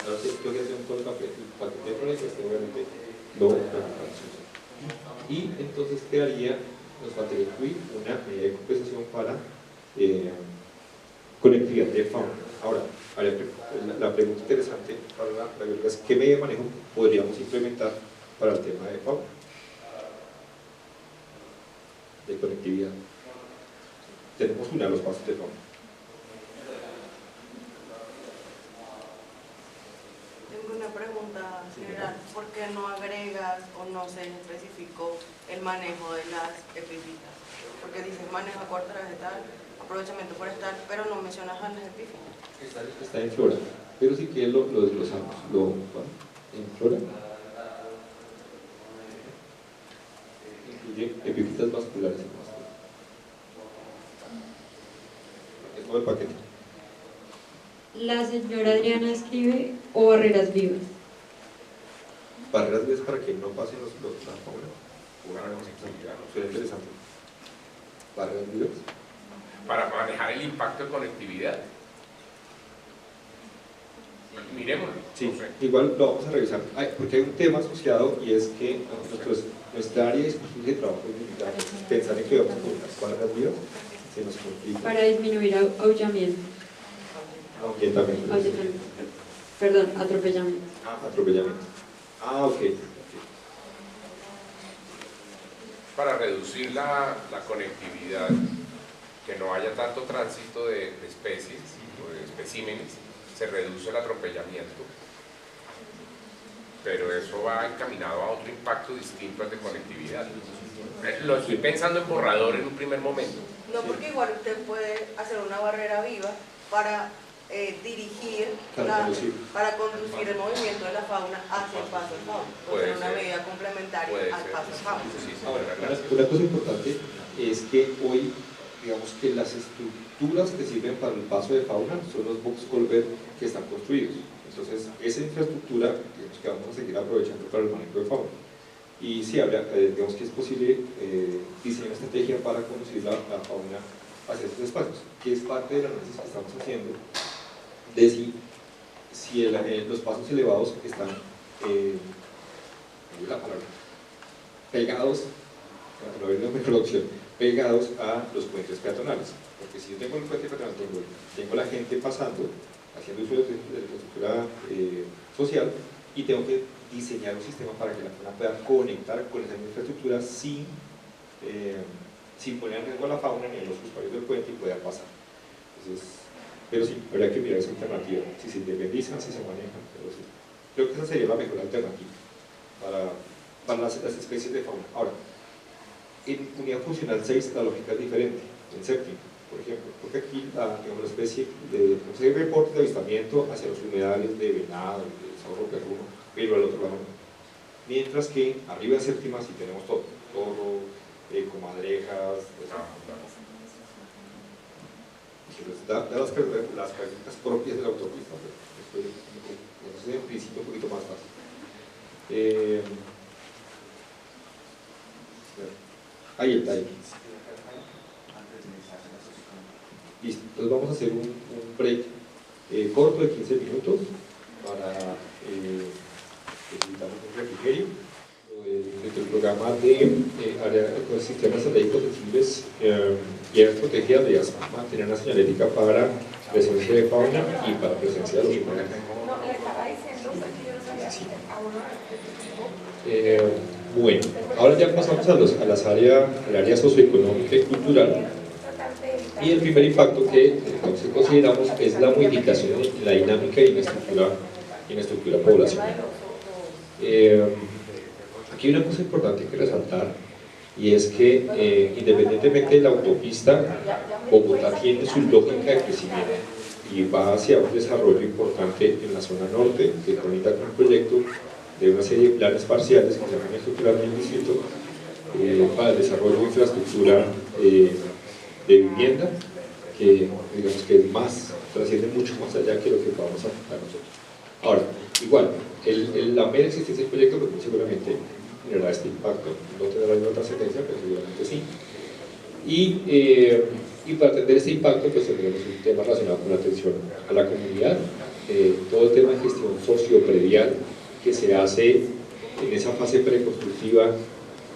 Ahora sí, creo que hacer un paquete de proyectos, obviamente lo y entonces nos faltaría incluir una medida de compensación para conectividad de fauna. Ahora, la pregunta interesante para la bióloga es ¿qué medida de manejo podríamos implementar para el tema de fauna? De conectividad. Tenemos una de los pasos de fauna. Tengo una pregunta general, ¿por qué no agregas o no se especificó el manejo de las epífitas? Porque dices manejo de córtera vegetal, aprovechamiento forestal, pero no mencionas a las epífitas. Está en flora, pero sí que lo desglosamos. En flora incluye epífitas vasculares y más. Es todo el paquete. La señora Adriana escribe o barreras vivas. Barreras vivas para que no pasen la fauna. Una responsabilidad, ¿no? Suena interesante. Barreras vivas. Para manejar el impacto de conectividad. Miremoslo. Sí, no sé. igual lo vamos a revisar. Porque hay un tema asociado y es que nuestra área de trabajo es limitada. Pensar en que vamos a poner las barreras vivas se nos complica. Para disminuir aullamiento. Ahuyentamiento. Aullamiento. Perdón, atropellamiento. Atropellamiento. Ok. Para reducir la conectividad, que no haya tanto tránsito de especies o de especímenes, se reduce el atropellamiento, pero eso va encaminado a otro impacto distinto al de conectividad. Lo estoy pensando en borrador en un primer momento. No, porque igual usted puede hacer una barrera viva para dirigir, para conducir el movimiento de la fauna hacia el paso de fauna. Puede ser una medida complementaria al paso de fauna. Sí, sí, Ahora, verdad. una cosa importante es que hoy, digamos que las estructuras que sirven para el paso de fauna son los box culvert que están construidos. Entonces, esa infraestructura, digamos que vamos a seguir aprovechando para el manejo de fauna. Y sí, digamos que es posible diseñar una estrategia para conducir la fauna hacia estos espacios, que es parte del análisis que estamos haciendo de si los pasos elevados están pegados, no hay una mejor opción, pegados a los puentes peatonales. Porque si yo tengo el puente peatonal, tengo la gente pasando, haciendo uso de la infraestructura social, y tengo que diseñar un sistema para que la fauna pueda conectar con esa infraestructura sin poner en riesgo a la fauna ni a los usuarios del puente y pueda pasar. Entonces, pero sí, habría que mirar esa alternativa, si se independizan, si se manejan, pero sí. Creo que esa sería la mejor alternativa para las especies de fauna. Ahora, en unidad funcional 6 la lógica es diferente, en séptimo, por ejemplo, porque aquí digamos, la especie hay reportes de avistamiento hacia los humedales de venado, de zorro perruno, pero al otro lado no. Mientras que arriba en séptima sí tenemos todo, comadrejas, da las características propias de la autopista, pero es en principio un poquito más fácil. Ahí está, ahí. Listo, entonces vamos a hacer un break corto de 15 minutos para necesitamos un refrigerio. Nuestro programa de ecosistemas estratégicos sensibles y áreas protegidas de mantener una señalética para presencia de fauna y para presencia de los humanos. Bueno, ahora ya pasamos al área socioeconómica y cultural, y el primer impacto que entonces consideramos es la modificación en la dinámica y en la estructura poblacional. Aquí hay una cosa importante que resaltar, y es que independientemente de la autopista, Bogotá tiene su lógica de crecimiento y va hacia un desarrollo importante en la zona norte, que conecta con un proyecto de una serie de planes parciales que se llaman estructuralmente distintos para el desarrollo de infraestructura de vivienda, que digamos que trasciende mucho más allá que lo que podamos afrontar nosotros. Ahora, igual, la mera existencia del proyecto pues, seguramente generará este impacto, no tendrá la misma trascendencia, pero seguramente sí. Y para atender este impacto, pues tendremos un tema relacionado con la atención a la comunidad, todo el tema de gestión socio-predial que se hace en esa fase preconstructiva,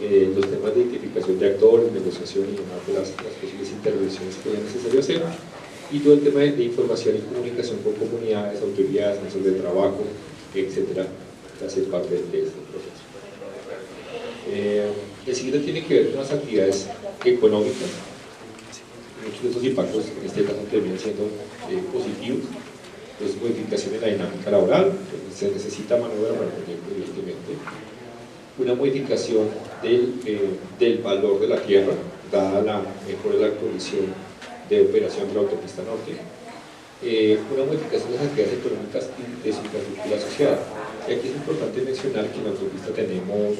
los temas de identificación de actores, negociación y demás de las posibles intervenciones que sea necesario hacer, y todo el tema de información y comunicación con comunidades, autoridades, centros de trabajo, etcétera, que hace parte de este proceso. El siguiente tiene que ver con las actividades económicas. Muchos de esos impactos en este caso terminan siendo positivos. Entonces, modificación en la dinámica laboral, se necesita mano de obra para el proyecto, evidentemente. Una modificación del valor de la tierra, dada la mejora de la condición de operación de la autopista norte. Una modificación de las actividades económicas y de su infraestructura asociada. Y aquí es importante mencionar que en la autopista tenemos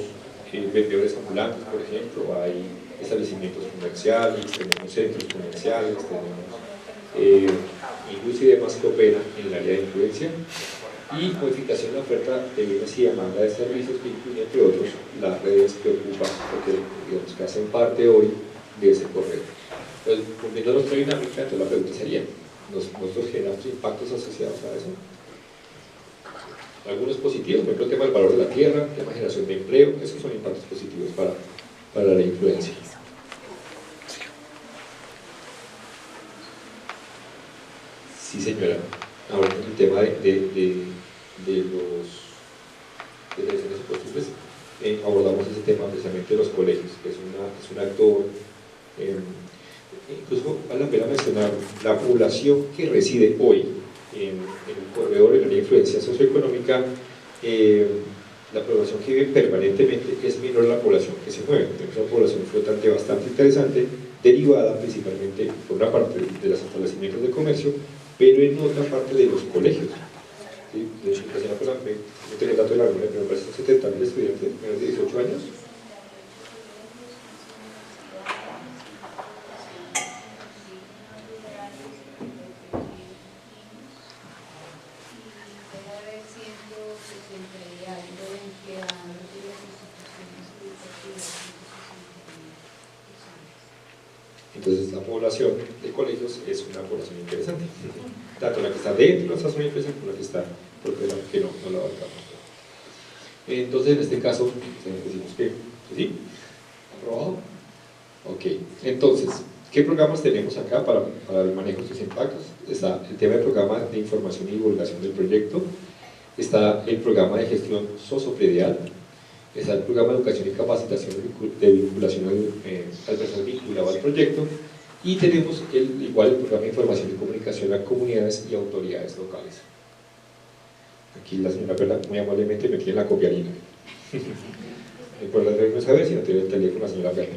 vendedores ambulantes, por ejemplo, hay establecimientos comerciales, tenemos centros comerciales, tenemos inclusive demás que operan en el área de influencia, y modificación de la oferta de bienes y demanda de servicios que incluye, entre otros, las redes que ocupan, porque digamos que hacen parte hoy de ese correo. Entonces, volviendo a nuestra dinámica, entonces la pregunta sería, ¿nosotros generamos impactos asociados a eso? Algunos positivos, por ejemplo, el tema del valor de la tierra, el tema de generación de empleo, esos son impactos positivos para la influencia. Sí, señora. Ahora en el tema de elecciones y costumbres, abordamos ese tema precisamente de los colegios, que es un actor, incluso vale la pena mencionar, la población que reside hoy en el corredor, en la influencia socioeconómica, la población que vive permanentemente es menor a la población que se mueve. Tenemos una población flotante bastante interesante, derivada principalmente por una parte de los establecimientos de comercio, pero en otra parte de los colegios. ¿Sí? De hecho, no tengo el dato de la memoria, pero me parece 70.000 estudiantes menores de 18 años. Entonces la población de colegios es una población interesante, tanto la que está dentro de esa zona de influencia como la que está por fuera, que no la abarcamos. Entonces en este caso decimos que sí, aprobado. Ok, entonces, ¿qué programas tenemos acá para el manejo de estos impactos? Está el tema del programa de información y divulgación del proyecto, está el programa de gestión sociopredial, está el programa de educación y capacitación de vinculación al personal vinculado al proyecto, y tenemos igual el programa de información y comunicación a comunidades y autoridades locales. Aquí la señora Perla muy amablemente me tiene la copiarina. No importa no saber si no tiene el teléfono la señora Perla.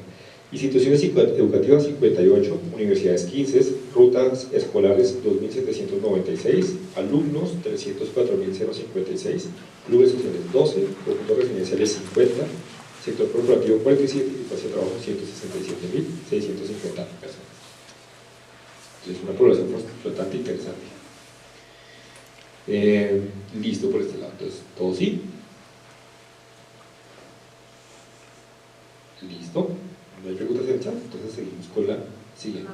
Instituciones educativas 58, universidades 15, rutas escolares 2.796, alumnos 304.056, clubes sociales 12, conjuntos residenciales 50, sector corporativo 47 y espacio de trabajo 167.650 personas. Entonces, una población bastante interesante. Listo por este lado. Entonces, todo sí. Listo. No hay preguntas en el chat, entonces seguimos con la siguiente.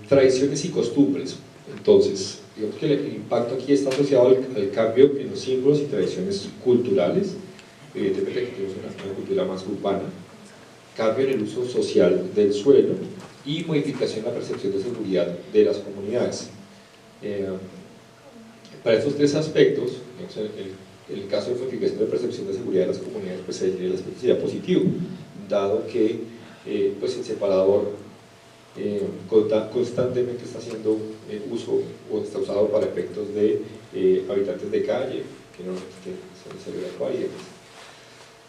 Tradiciones y costumbres. Entonces, digamos que el impacto aquí está asociado al cambio en los símbolos y tradiciones culturales. Evidentemente aquí tenemos una cultura más urbana, cambio en el uso social del suelo y modificación en la percepción de seguridad de las comunidades. Para estos tres aspectos, en el caso de modificación de percepción de seguridad de las comunidades, pues el aspecto sería positivo, dado que pues el separador constantemente está haciendo uso o está usado para efectos de habitantes de calle, que normalmente son de salud acuaria y demás.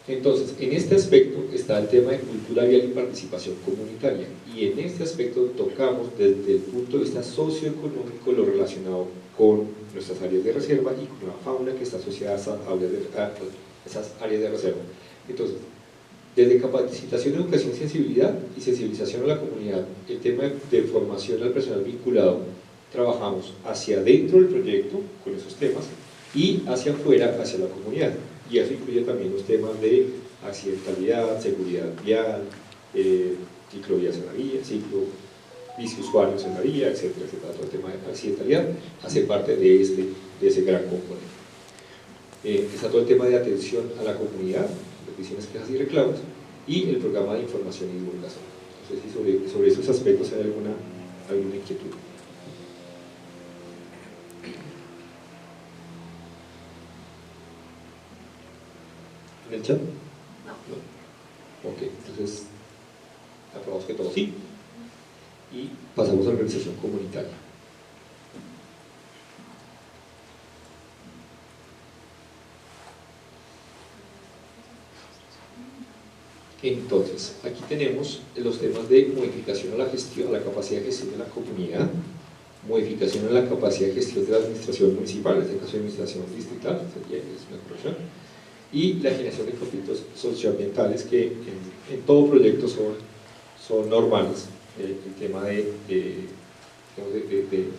Entonces, en este aspecto está el tema de cultura vial y participación comunitaria, y en este aspecto tocamos desde el punto de vista socioeconómico lo relacionado con nuestras áreas de reserva y con la fauna que está asociada a esas áreas de reserva. Entonces, desde capacitación, educación, sensibilidad y sensibilización a la comunidad, el tema de formación al personal vinculado, trabajamos hacia dentro del proyecto con esos temas y hacia afuera, hacia la comunidad. Y eso incluye también los temas de accidentalidad, seguridad vial, ciclovías en la vía, biciusuarios en la vía, etcétera, etcétera. Todo el tema de accidentalidad hace parte de ese gran componente. Está todo el tema de atención a la comunidad, peticiones, quejas y reclamos, y el programa de información y divulgación. No sé si sobre esos aspectos hay alguna inquietud. ¿En el chat? No. Ok, entonces aprobamos que todo sí. Y pasamos a la organización comunitaria. Entonces, aquí tenemos los temas de modificación a la gestión, a la capacidad de gestión de la comunidad, modificación a la capacidad de gestión de la administración municipal, en este caso de administración distrital, sería es una corrección, y la generación de conflictos socioambientales que en todo proyecto son normales. El tema de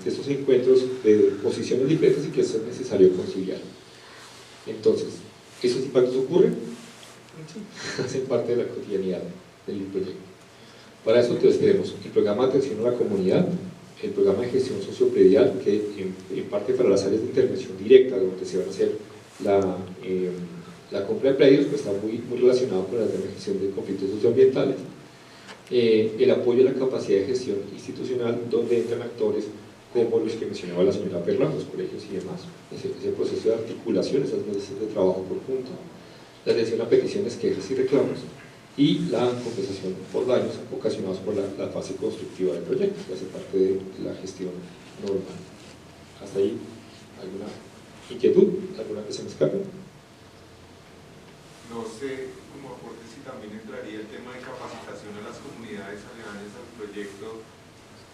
estos encuentros de posiciones diferentes y que es necesario conciliar. Entonces, ¿esos impactos ocurren? Sí, hacen parte de la cotidianidad del proyecto. Para eso entonces tenemos el programa de atención a la comunidad, el programa de gestión sociopredial, que en parte para las áreas de intervención directa, donde se van a hacer la compra de predios, pues está muy relacionado con la gestión de conflictos socioambientales. El apoyo a la capacidad de gestión institucional, donde entran actores como los que mencionaba la señora Perla, los colegios y demás, ese proceso de articulación, esas mesas de trabajo conjunto, la atención a peticiones, quejas y reclamos, y la compensación por daños ocasionados por la fase constructiva del proyecto, que hace parte de la gestión normal. ¿Hasta ahí alguna inquietud? ¿Alguna que se me escape? No sé, como aporte, si también entraría el tema de capacitación a las comunidades aledañas al proyecto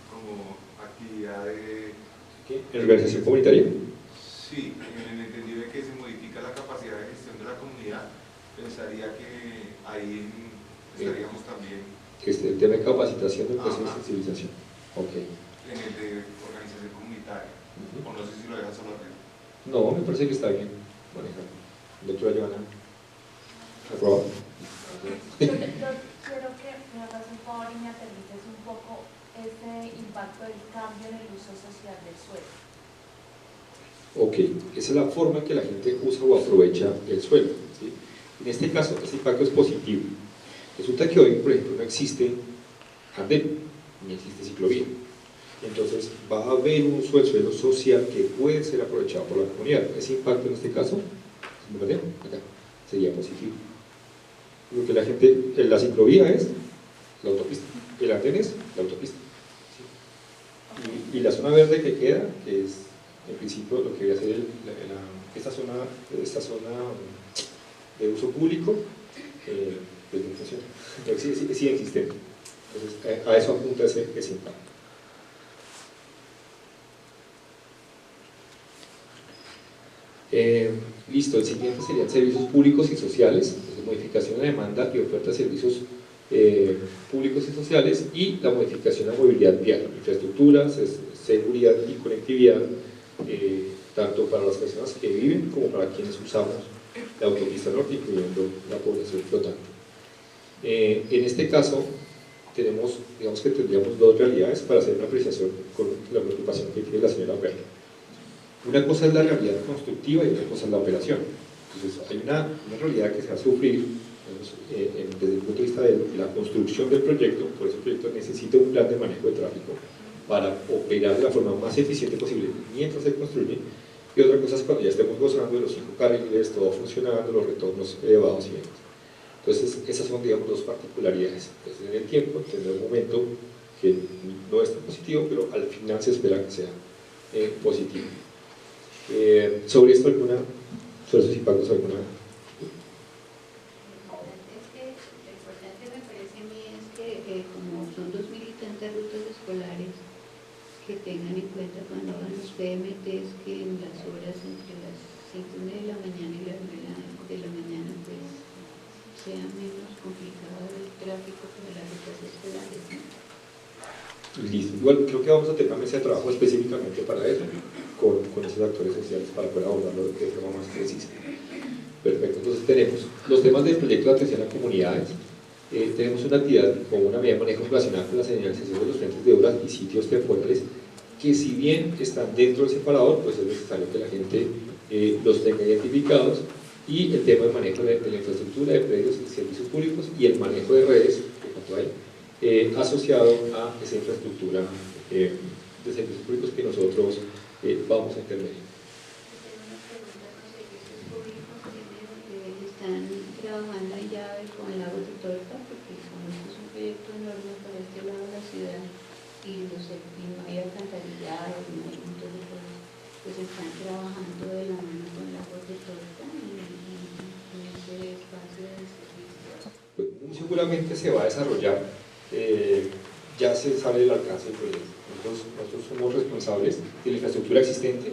como actividad de... ¿En organización comunitaria? Sí, en el entendido de que se modifica la capacidad de gestión de la comunidad, pensaría que ahí estaríamos también... El tema de capacitación del proceso de sensibilización. Ok. En el de organización comunitaria. O no sé si lo dejas solo arriba. No, me parece que está bien manejado. Doctora Joana. ¿Aprobado? Yo quiero que me hagas un favor y me aterrices un poco ese impacto del cambio en el uso social del suelo. Ok, esa es la forma en que la gente usa o aprovecha el suelo, ¿sí? En este caso, ese impacto es positivo. Resulta que hoy, por ejemplo, no existe andén, ni existe ciclovía. Entonces, va a haber un suelo social que puede ser aprovechado por la comunidad. Ese impacto en este caso, acá, sería positivo. Lo que la gente, la ciclovía es la autopista, el andén es la autopista. ¿Sí? Y la zona verde que queda, que es en principio lo que debería ser esta zona de uso público, pues no funciona, pero sí existe. Entonces, a eso apunta ese impacto. Listo, el siguiente serían servicios públicos y sociales, modificación de demanda y oferta de servicios públicos y sociales, y la modificación de movilidad vial, infraestructuras, seguridad y conectividad, tanto para las personas que viven como para quienes usamos la autopista norte, incluyendo la población flotante. En este caso, digamos que tendríamos dos realidades para hacer una apreciación con la preocupación que tiene la señora Perla. Una cosa es la realidad constructiva y otra cosa es la operación. Entonces, hay una realidad que se va a sufrir desde el punto de vista de la construcción del proyecto. Por eso el proyecto necesita un plan de manejo de tráfico para operar de la forma más eficiente posible mientras se construye, y otra cosa es cuando ya estemos gozando de los 5 carriles, todo funcionando, los retornos elevados y demás. Entonces, esas son, digamos, dos particularidades. Entonces, en el tiempo tendrá un momento que no es tan positivo, pero al final se espera que sea positivo. Sobre esto, sobre esos impactos, alguna. Lo importante me parece a mí es que como son 2.000 y tantas rutas escolares, que tengan en cuenta cuando hagan los PMTs que en las horas entre las 5:30 de la mañana y las 9 de la mañana pues sea menos complicado el tráfico para las rutas escolares, ¿no? Listo. Igual creo que vamos a tener una mesa de trabajo específicamente para eso, con esos actores sociales para poder abordarlo de forma más precisa. Perfecto, entonces tenemos los temas del proyecto de atención a comunidades. Tenemos una actividad como una medida de manejo relacionada con la señalización de los frentes de obras y sitios temporales, que si bien están dentro del separador, pues es necesario que la gente los tenga identificados, y el tema de manejo de la infraestructura de predios y servicios públicos y el manejo de redes, que cuanto hay, asociado a esa infraestructura de servicios públicos que nosotros vamos a intervenir. Están trabajando ya con el lago de Torta, porque como este es un proyecto enorme para este lado de la ciudad y no hay alcantarillado, no hay un montón de cosas, pues están trabajando de la mano con el lago de Torta en ese espacio de servicio. Pues, muy seguramente se va a desarrollar, ya se sabe del alcance del proyecto. Nosotros somos responsables de la infraestructura existente,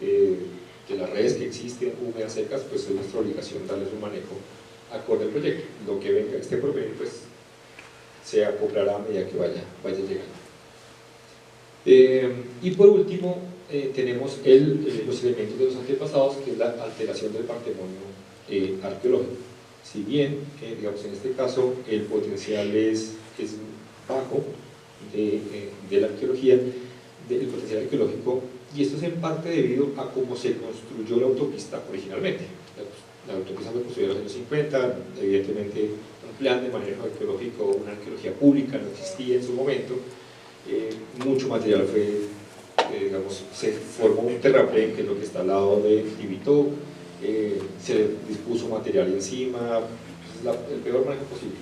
de las redes que existen, húmedas, secas, pues es nuestra obligación darles un manejo acorde al proyecto. Lo que venga este por venir, pues se acoplará a medida que vaya llegando. Y por último, tenemos los elementos de los antepasados, que es la alteración del patrimonio arqueológico. Si bien, digamos, en este caso el potencial es bajo de la arqueología, del potencial arqueológico, y esto es en parte debido a cómo se construyó la autopista originalmente. La autopista fue construida en los años 50, evidentemente un plan de manejo arqueológico, una arqueología pública no existía en su momento, mucho material fue, digamos, se formó un terraplén, que es lo que está al lado de Tibito, se dispuso material encima, el peor manejo posible.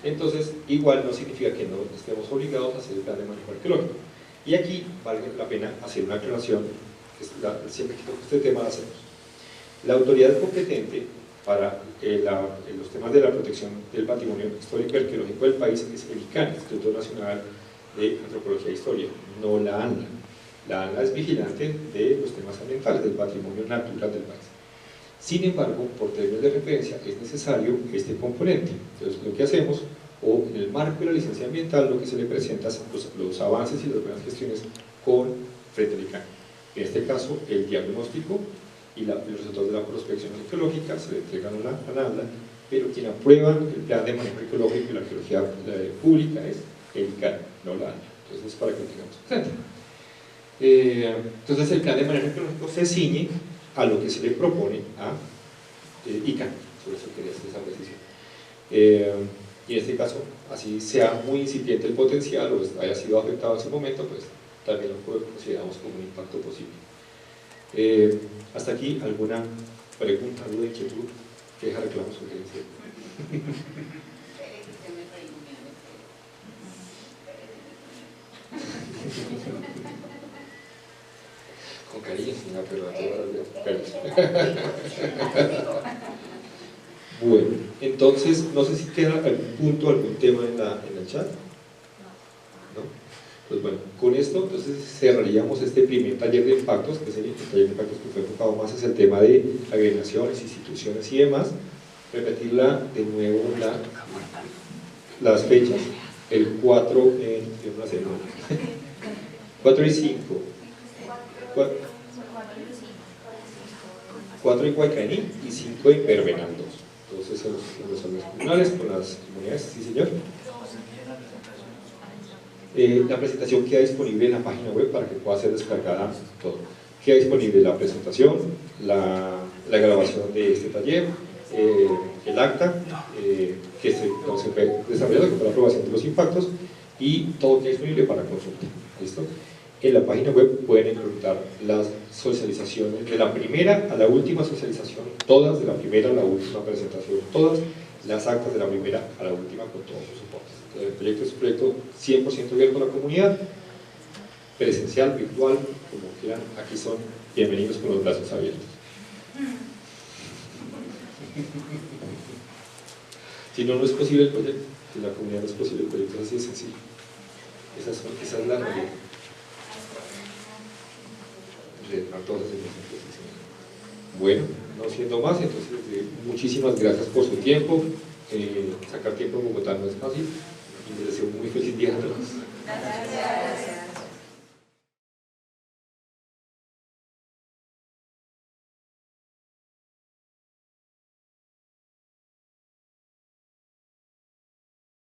Entonces, igual no significa que no estemos obligados a hacer el plan de manejo arqueológico. Y aquí vale la pena hacer una aclaración, que siempre que toco este tema la hacemos. La autoridad competente para los temas de la protección del patrimonio histórico y arqueológico del país es el ICANN, Instituto Nacional de Antropología e Historia, no la ANLA. La ANLA es vigilante de los temas ambientales, del patrimonio natural del país. Sin embargo, por términos de referencia, es necesario este componente. Entonces, lo que hacemos, o en el marco de la licencia ambiental, lo que se le presenta son los avances y las buenas gestiones frente al ICANN. En este caso, el diagnóstico y los resultados de la prospección arqueológica se le entregan a la ANLA, pero quien aprueba el plan de manejo arqueológico y la arqueología pública es el ICANN, no la ANLA. Entonces, para que lo tengamos presente. Entonces, el plan de manejo arqueológico se ciñe a lo que se le propone a ICANN, sobre eso quería hacer esa precisión. Y en este caso, así sea muy incipiente el potencial o haya sido afectado en ese momento, pues también lo consideramos como un impacto posible. Hasta aquí, ¿alguna pregunta, duda, inquietud, queja, reclamo, sugerencia? Con cariño, señora, pero bueno, entonces, no sé si queda algún punto, algún tema en el chat. ¿No? Pues bueno, con esto entonces cerraríamos este primer taller de impactos, que es el taller de impactos que fue enfocado más hacia el tema de agregaciones, instituciones y demás. Repetirla de nuevo las fechas, el 4 en una semana, 4 y 5, 4 en Huaycaní y 5 en Pervenaldos. Entonces, en los salões comunales, con las comunidades, sí señor. La presentación queda disponible en la página web para que pueda ser descargada todo. Queda disponible la presentación, la grabación de este taller, el acta que se fue desarrollado con la aprobación de los impactos y todo queda disponible para consulta. ¿Listo? En la página web pueden encontrar las socializaciones de la primera a la última socialización, todas, de la primera a la última presentación, todas las actas de la primera a la última con todos sus soportes. Entonces, el proyecto es un proyecto 100% abierto a la comunidad, presencial, virtual, como quieran, aquí son bienvenidos con los brazos abiertos. Si no, no es posible el proyecto, si la comunidad no es posible el proyecto, es así de sencillo. Esa es la realidad. Bueno, no siendo más, entonces muchísimas gracias por su tiempo. Sacar tiempo en Bogotá no es fácil y les deseo un muy feliz día a todos.